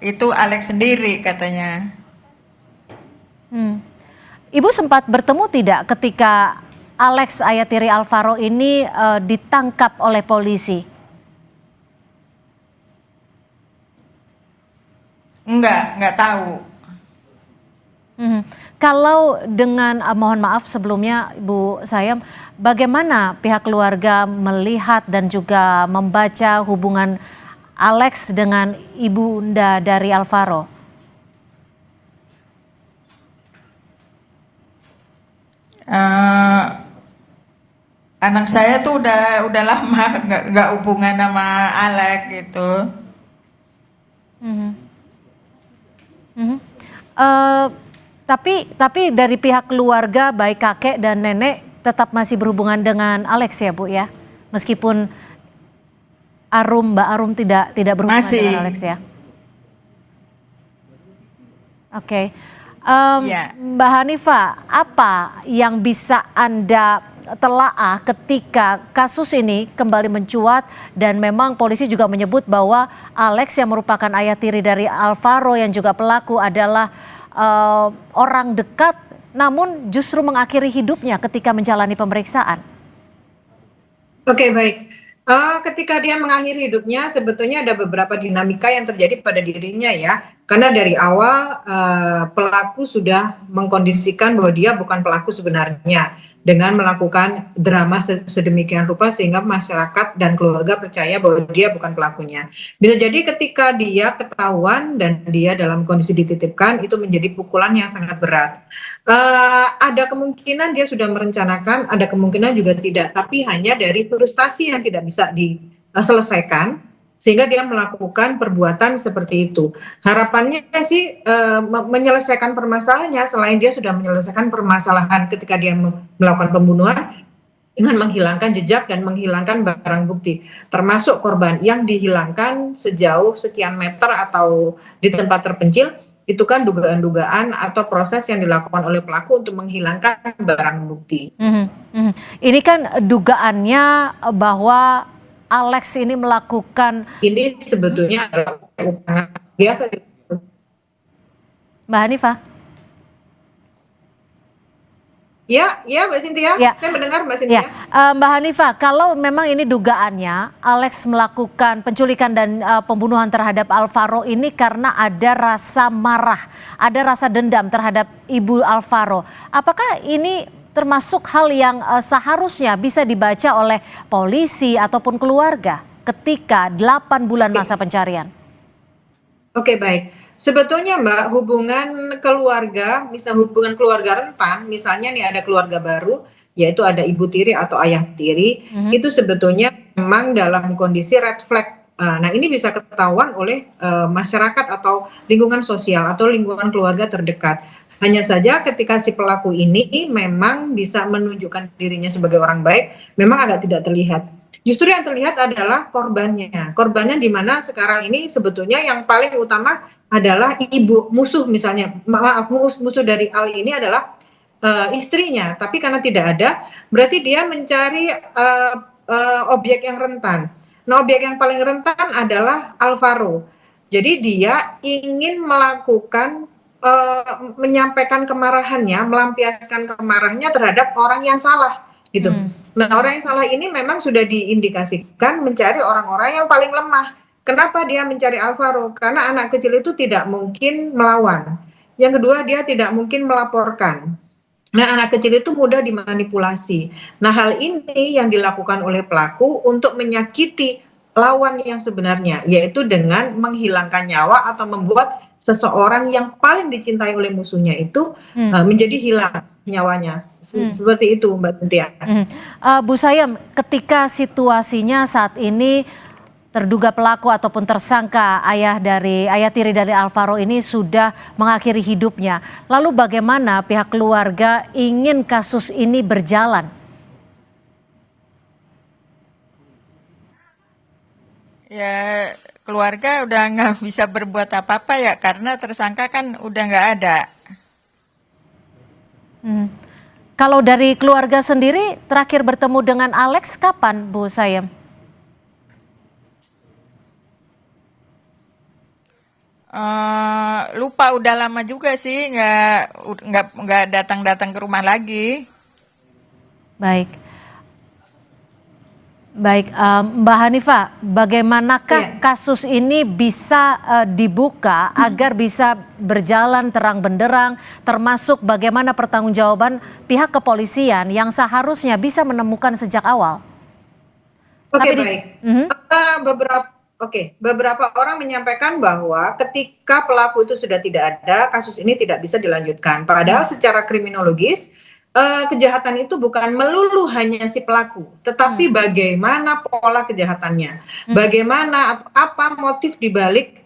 Speaker 18: itu Alex sendiri katanya.
Speaker 2: Ibu sempat bertemu tidak ketika Alex ayah tiri Alvaro ini ditangkap oleh polisi?
Speaker 18: Enggak tahu.
Speaker 2: Kalau dengan mohon maaf sebelumnya Bu Sayam, bagaimana pihak keluarga melihat dan juga membaca hubungan Alex dengan ibunda dari Alvaro?
Speaker 18: Anak saya tuh udah lama nggak hubungan sama Alex gitu.
Speaker 2: Tapi dari pihak keluarga baik kakek dan nenek tetap masih berhubungan dengan Alex ya Bu ya, meskipun Mbak Arum tidak berhubungan dengan Alex ya. Oke. Mbak Hanifah, apa yang bisa Anda telaah ketika kasus ini kembali mencuat dan memang polisi juga menyebut bahwa Alex yang merupakan ayah tiri dari Alvaro yang juga pelaku adalah orang dekat namun justru mengakhiri hidupnya ketika menjalani pemeriksaan?
Speaker 19: Oke, baik. Ketika dia mengakhiri hidupnya sebetulnya ada beberapa dinamika yang terjadi pada dirinya ya. Karena dari awal pelaku sudah mengkondisikan bahwa dia bukan pelaku sebenarnya dengan melakukan drama sedemikian rupa sehingga masyarakat dan keluarga percaya bahwa dia bukan pelakunya. Bisa jadi ketika dia ketahuan dan dia dalam kondisi dititipkan itu menjadi pukulan yang sangat berat. Ada kemungkinan dia sudah merencanakan, ada kemungkinan juga tidak, tapi hanya dari frustasi yang tidak bisa diselesaikan sehingga dia melakukan perbuatan seperti itu. Harapannya sih menyelesaikan permasalahannya selain dia sudah menyelesaikan permasalahan ketika dia melakukan pembunuhan dengan menghilangkan jejak dan menghilangkan barang bukti, termasuk korban yang dihilangkan sejauh sekian meter atau di tempat terpencil. Itu kan dugaan-dugaan atau proses yang dilakukan oleh pelaku untuk menghilangkan barang bukti.
Speaker 2: Ini kan dugaannya bahwa Alex ini melakukan.
Speaker 19: Ini sebetulnya adalah upaya biasa.
Speaker 2: Mbak Hanifah.
Speaker 19: Ya, Mbak Cynthia.
Speaker 2: Ya.
Speaker 19: Saya mendengar Mbak Cynthia.
Speaker 2: Mbak Hanifah, kalau memang ini dugaannya Alex melakukan penculikan dan pembunuhan terhadap Alvaro ini karena ada rasa marah, ada rasa dendam terhadap ibu Alvaro. Apakah ini termasuk hal yang seharusnya bisa dibaca oleh polisi ataupun keluarga ketika 8 bulan masa pencarian?
Speaker 19: Oke, baik. Sebetulnya Mbak, hubungan keluarga, misal hubungan keluarga rentan, misalnya nih ada keluarga baru, yaitu ada ibu tiri atau ayah tiri, itu sebetulnya memang dalam kondisi red flag. Nah ini bisa ketahuan oleh masyarakat atau lingkungan sosial atau lingkungan keluarga terdekat. Hanya saja ketika si pelaku ini memang bisa menunjukkan dirinya sebagai orang baik, memang agak tidak terlihat. Justru yang terlihat adalah korbannya. Korbannya di mana sekarang ini sebetulnya yang paling utama adalah ibu musuh misalnya. Musuh dari Ali ini adalah istrinya, tapi karena tidak ada, berarti dia mencari objek yang rentan. Nah, objek yang paling rentan adalah Alvaro. Jadi dia ingin melakukan menyampaikan kemarahannya, melampiaskan kemarahannya terhadap orang yang salah, gitu. Nah, orang yang salah ini memang sudah diindikasikan mencari orang-orang yang paling lemah. Kenapa dia mencari Alvaro? Karena anak kecil itu tidak mungkin melawan. Yang kedua, dia tidak mungkin melaporkan. Nah, anak kecil itu mudah dimanipulasi. Nah, hal ini yang dilakukan oleh pelaku untuk menyakiti lawan yang sebenarnya, yaitu dengan menghilangkan nyawa atau membuat seseorang yang paling dicintai oleh musuhnya itu menjadi hilang nyawanya. Seperti itu, Mbak Cynthia.
Speaker 2: Bu Sayem, ketika situasinya saat ini terduga pelaku ataupun tersangka ayah tiri dari Alvaro ini sudah mengakhiri hidupnya. Lalu bagaimana pihak keluarga ingin kasus ini berjalan?
Speaker 18: Ya, keluarga udah nggak bisa berbuat apa-apa ya, karena tersangka kan udah nggak ada.
Speaker 2: Kalau dari keluarga sendiri terakhir bertemu dengan Alex kapan, Bu Sayem?
Speaker 18: Lupa, udah lama juga sih nggak datang ke rumah lagi.
Speaker 2: Baik, Mbak Hanifah, bagaimanakah kasus ini bisa dibuka agar bisa berjalan terang benderang, termasuk bagaimana pertanggungjawaban pihak kepolisian yang seharusnya bisa menemukan sejak awal?
Speaker 19: Beberapa orang menyampaikan bahwa ketika pelaku itu sudah tidak ada, kasus ini tidak bisa dilanjutkan. Padahal secara kriminologis, kejahatan itu bukan melulu hanya si pelaku, tetapi bagaimana pola kejahatannya, bagaimana apa motif dibalik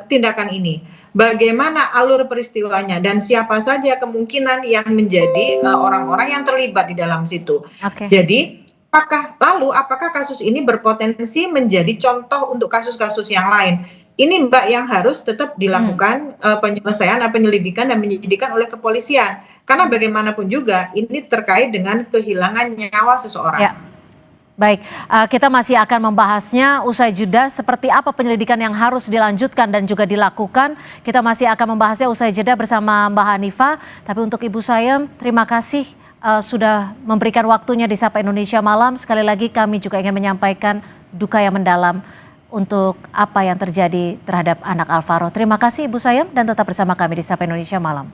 Speaker 19: tindakan ini, bagaimana alur peristiwanya, dan siapa saja kemungkinan yang menjadi orang-orang yang terlibat di dalam situ. Jadi apakah kasus ini berpotensi menjadi contoh untuk kasus-kasus yang lain? Ini Mbak yang harus tetap dilakukan penyelesaian, penyelidikan dan penyidikan oleh kepolisian. Karena bagaimanapun juga ini terkait dengan kehilangan nyawa seseorang.
Speaker 2: Ya. Baik, kita masih akan membahasnya usai jeda, seperti apa penyelidikan yang harus dilanjutkan dan juga dilakukan. Kita masih akan membahasnya usai jeda bersama Mbak Hanifah. Tapi untuk Ibu Sayem, terima kasih sudah memberikan waktunya di Sapa Indonesia Malam. Sekali lagi kami juga ingin menyampaikan duka yang mendalam untuk apa yang terjadi terhadap anak Alvaro. Terima kasih Ibu Sayem dan tetap bersama kami di Sapa Indonesia Malam.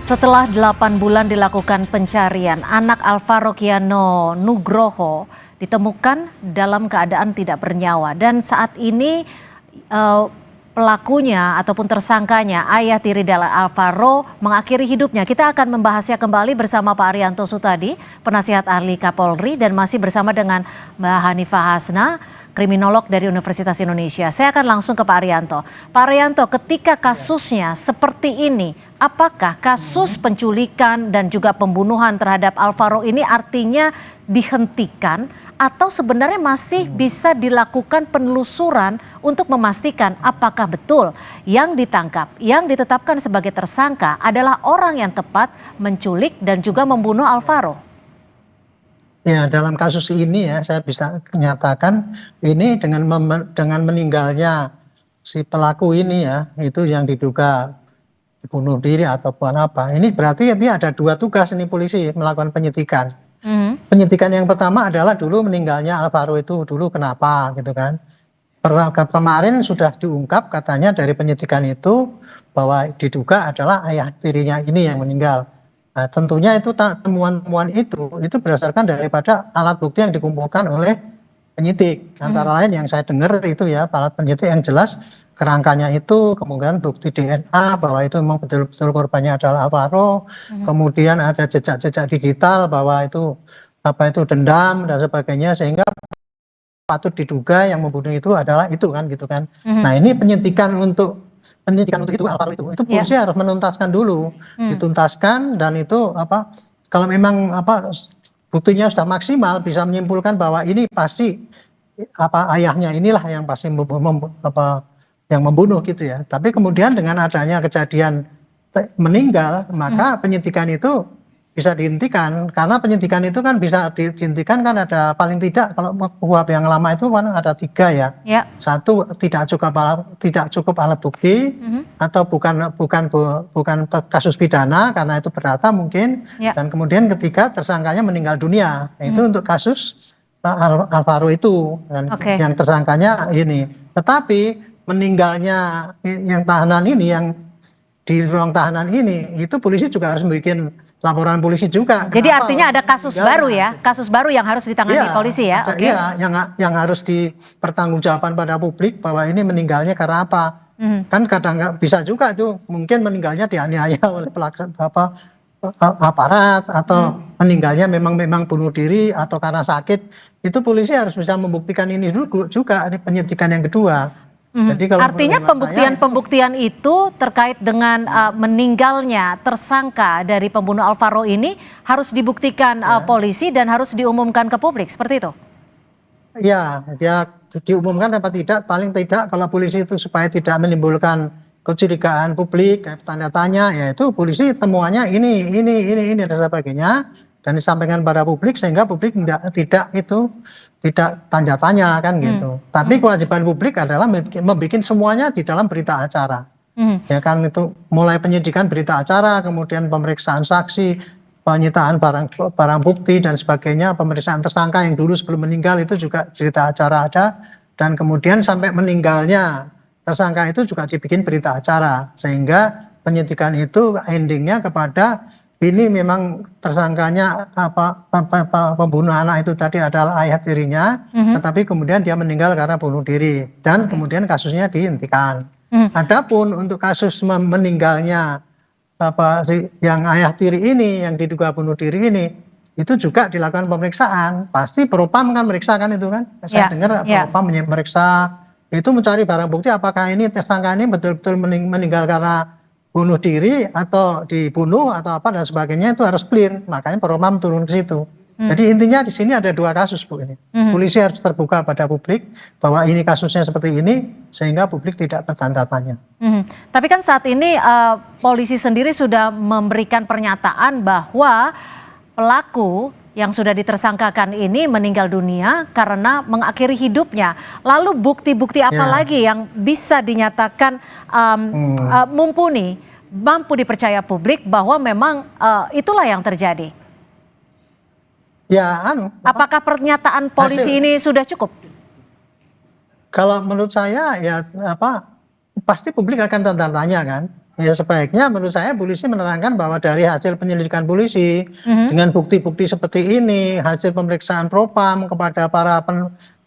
Speaker 2: Setelah 8 bulan dilakukan pencarian, anak Alvaro Kiano Nugroho ditemukan dalam keadaan tidak bernyawa. Dan saat ini pelakunya ataupun tersangkanya, ayah tiri dari Alvaro, mengakhiri hidupnya. Kita akan membahasnya kembali bersama Pak Arianto Sutadi, penasihat ahli Kapolri, dan masih bersama dengan Mbak Hanifah Hasna, kriminolog dari Universitas Indonesia. Saya akan langsung ke Pak Arianto. Pak Arianto, ketika kasusnya seperti ini, apakah kasus penculikan dan juga pembunuhan terhadap Alvaro ini artinya dihentikan atau sebenarnya masih bisa dilakukan penelusuran untuk memastikan apakah betul yang ditangkap, yang ditetapkan sebagai tersangka adalah orang yang tepat menculik dan juga membunuh Alvaro?
Speaker 20: Ya, dalam kasus ini ya saya bisa nyatakan ini dengan meninggalnya si pelaku ini ya, itu yang diduga bunuh diri ataupun apa. Ini berarti ini ada dua tugas ini polisi melakukan penyidikan. Penyidikan yang pertama adalah dulu meninggalnya Alvaro itu dulu kenapa gitu kan. Kemarin sudah diungkap katanya dari penyidikan itu bahwa diduga adalah ayah tirinya ini yang meninggal. Nah, tentunya itu temuan-temuan itu berdasarkan daripada alat bukti yang dikumpulkan oleh penyidik. Antara lain yang saya dengar itu ya, alat penyidik yang jelas kerangkanya itu kemungkinan bukti DNA bahwa itu memang betul-betul korbannya adalah Alvaro. Kemudian ada jejak-jejak digital bahwa itu dendam dan sebagainya, sehingga patut diduga yang membunuh itu adalah itu kan gitu kan. Nah, ini penyidikan untuk itu Alvaro itu polisi harus menuntaskan dulu, dituntaskan dan itu kalau memang buktinya sudah maksimal, bisa menyimpulkan bahwa ini pasti ayahnya inilah yang pasti yang membunuh gitu ya. Tapi kemudian dengan adanya kejadian meninggal, maka penyidikan itu bisa dihentikan, karena penyidikan itu kan bisa dihentikan kan ada paling tidak, kalau KUHP yang lama itu kan ada 3 ya. Satu, tidak cukup alat bukti, atau bukan kasus pidana karena itu perdata mungkin, dan kemudian ketiga tersangkanya meninggal dunia. Itu untuk kasus Alvaro itu, dan yang tersangkanya ini. Tetapi meninggalnya yang tahanan ini, yang di ruang tahanan ini, itu polisi juga harus bikin laporan polisi juga.
Speaker 2: Jadi artinya ada kasus baru ya, kasus baru yang harus ditangani polisi ya.
Speaker 20: Iya, yang harus dipertanggungjawabkan pada publik bahwa ini meninggalnya karena apa. Kan kadang bisa juga tuh mungkin meninggalnya dianiaya oleh aparat, atau meninggalnya memang bunuh diri atau karena sakit. Itu polisi harus bisa membuktikan ini dulu juga di penyidikan yang kedua. Jadi kalau
Speaker 2: artinya pembuktian itu terkait dengan meninggalnya tersangka dari pembunuh Alvaro ini harus dibuktikan polisi dan harus diumumkan ke publik, seperti itu?
Speaker 20: Ya, dia diumumkan apa tidak, paling tidak kalau polisi itu supaya tidak menimbulkan kecurigaan publik, tanda tanya, yaitu polisi temuannya ini dan sebagainya, dan disampaikan pada publik sehingga publik tidak tanda tanya kan gitu. Tapi kewajiban publik adalah membuat semuanya di dalam berita acara. Ya kan, itu mulai penyidikan berita acara, kemudian pemeriksaan saksi, penyitaan barang bukti dan sebagainya, pemeriksaan tersangka yang dulu sebelum meninggal itu juga berita acara ada, dan kemudian sampai meninggalnya tersangka itu juga dibikin berita acara, sehingga penyidikan itu endingnya kepada ini memang tersangkanya pembunuh anak itu tadi adalah ayah tirinya, tetapi kemudian dia meninggal karena bunuh diri, dan kemudian kasusnya dihentikan. Adapun untuk kasus meninggalnya yang ayah tiri ini, yang diduga bunuh diri ini, itu juga dilakukan pemeriksaan. Pasti Propam kan meriksa kan itu kan. Saya dengar Propam meriksa itu, mencari barang bukti apakah ini tersangka ini betul-betul meninggal karena bunuh diri atau dibunuh atau apa dan sebagainya, itu harus clear. Makanya Propam turun ke situ. Jadi intinya di sini ada 2 kasus Bu ini. Polisi harus terbuka pada publik bahwa ini kasusnya seperti ini, sehingga publik tidak bertanya-tanya.
Speaker 2: Tapi kan saat ini polisi sendiri sudah memberikan pernyataan bahwa pelaku yang sudah ditersangkakan ini meninggal dunia karena mengakhiri hidupnya. Lalu bukti-bukti apa lagi yang bisa dinyatakan mumpuni, mampu dipercaya publik bahwa memang itulah yang terjadi? Apakah pernyataan polisi ini sudah cukup?
Speaker 20: Kalau menurut saya pasti publik akan tanya kan. Ya sebaiknya menurut saya polisi menerangkan bahwa dari hasil penyelidikan polisi dengan bukti-bukti seperti ini, hasil pemeriksaan Propam kepada para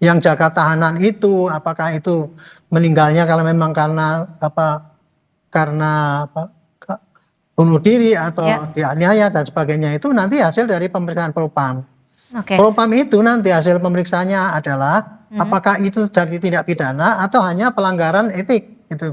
Speaker 20: yang jaga tahanan itu, apakah itu meninggalnya kalau memang karena bunuh diri atau dianiaya dan sebagainya, itu nanti hasil dari pemeriksaan Propam. Propam itu nanti hasil pemeriksaannya adalah apakah itu dari tindak pidana atau hanya pelanggaran etik gitu.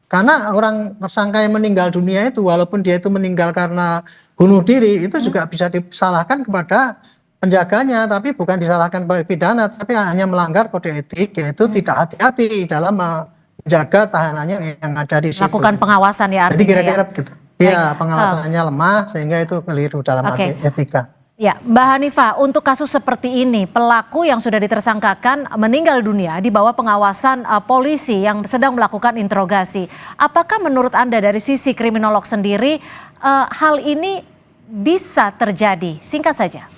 Speaker 20: Karena orang tersangka yang meninggal dunia itu, walaupun dia itu meninggal karena bunuh diri, itu juga bisa disalahkan kepada penjaganya, tapi bukan disalahkan sebagai pidana, tapi hanya melanggar kode etik, yaitu tidak hati-hati dalam menjaga tahanannya yang ada di situ.
Speaker 2: Lakukan pengawasan ya artinya.
Speaker 20: Jadi kira-kira begitu. Ya, pengawasannya lemah sehingga itu keliru dalam etika.
Speaker 2: Ya, Mbak Hanifah, untuk kasus seperti ini, pelaku yang sudah ditersangkakan meninggal dunia di bawah pengawasan polisi yang sedang melakukan interogasi. Apakah menurut Anda dari sisi kriminolog sendiri, hal ini bisa terjadi? Singkat saja.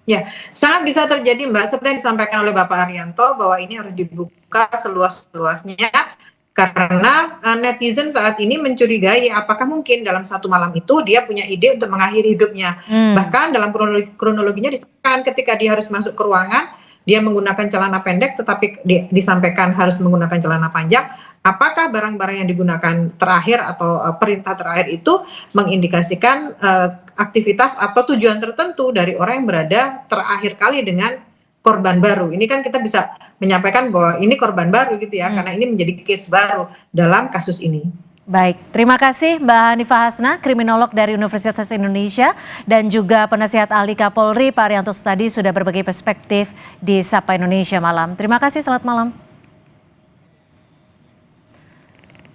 Speaker 19: Ya, sangat bisa terjadi Mbak. Seperti yang disampaikan oleh Bapak Arianto, bahwa ini harus dibuka seluas-luasnya. Karena netizen saat ini mencurigai apakah mungkin dalam satu malam itu dia punya ide untuk mengakhiri hidupnya. Bahkan dalam kronologinya disebutkan ketika dia harus masuk ke ruangan, dia menggunakan celana pendek tetapi disampaikan harus menggunakan celana panjang. Apakah barang-barang yang digunakan terakhir atau perintah terakhir itu mengindikasikan aktivitas atau tujuan tertentu dari orang yang berada terakhir kali dengan korban baru. Ini kan kita bisa menyampaikan bahwa ini korban baru gitu ya, karena ini menjadi case baru dalam kasus ini.
Speaker 2: Baik, terima kasih Mbak Hanifah Hasna, kriminolog dari Universitas Indonesia, dan juga penasihat ahli Kapolri Pak Arianto Sutadi sudah berbagi perspektif di Sapa Indonesia Malam. Terima kasih, selamat malam.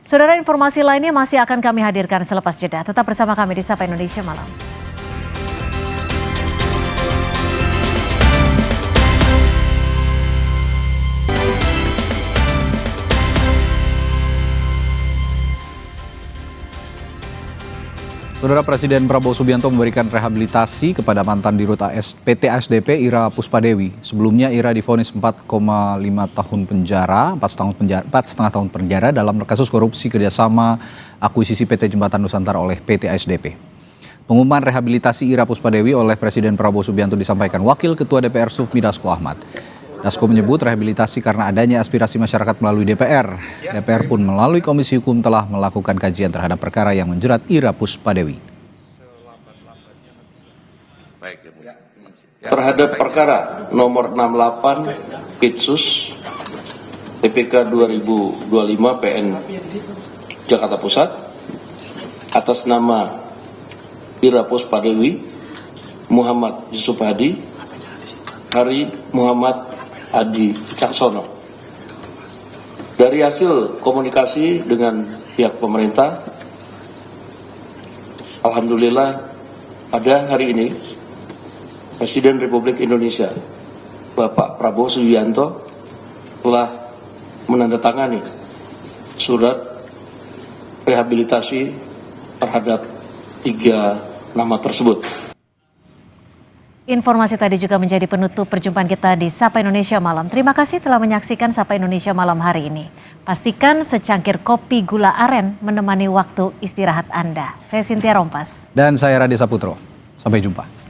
Speaker 2: Saudara, informasi lainnya masih akan kami hadirkan selepas jeda. Tetap bersama kami di Sapa Indonesia Malam.
Speaker 1: Saudara, Presiden Prabowo Subianto memberikan rehabilitasi kepada mantan Dirut PT ASDP Ira Puspadewi. Sebelumnya Ira divonis 4,5 tahun penjara, 4,5 tahun penjara dalam kasus korupsi kerjasama akuisisi PT Jembatan Nusantara oleh PT ASDP. Pengumuman rehabilitasi Ira Puspadewi oleh Presiden Prabowo Subianto disampaikan Wakil Ketua DPR Sufmi Dasko Ahmad. Dasko menyebut rehabilitasi karena adanya aspirasi masyarakat melalui DPR. DPR pun melalui Komisi Hukum telah melakukan kajian terhadap perkara yang menjerat Ira Puspadewi.
Speaker 21: Terhadap perkara nomor 68 Pitsus TPK 2025 PN Jakarta Pusat atas nama Ira Puspadewi, Muhammad Yusuf Hadi, Hari Muhammad Adi Caksono. Dari hasil komunikasi dengan pihak pemerintah, alhamdulillah pada hari ini Presiden Republik Indonesia Bapak Prabowo Subianto telah menandatangani surat rehabilitasi terhadap 3 nama tersebut.
Speaker 2: Informasi tadi juga menjadi penutup perjumpaan kita di Sapa Indonesia Malam. Terima kasih telah menyaksikan Sapa Indonesia Malam hari ini. Pastikan secangkir kopi gula aren menemani waktu istirahat Anda. Saya Cynthia Rompas.
Speaker 1: Dan saya Raditya Saputro. Sampai jumpa.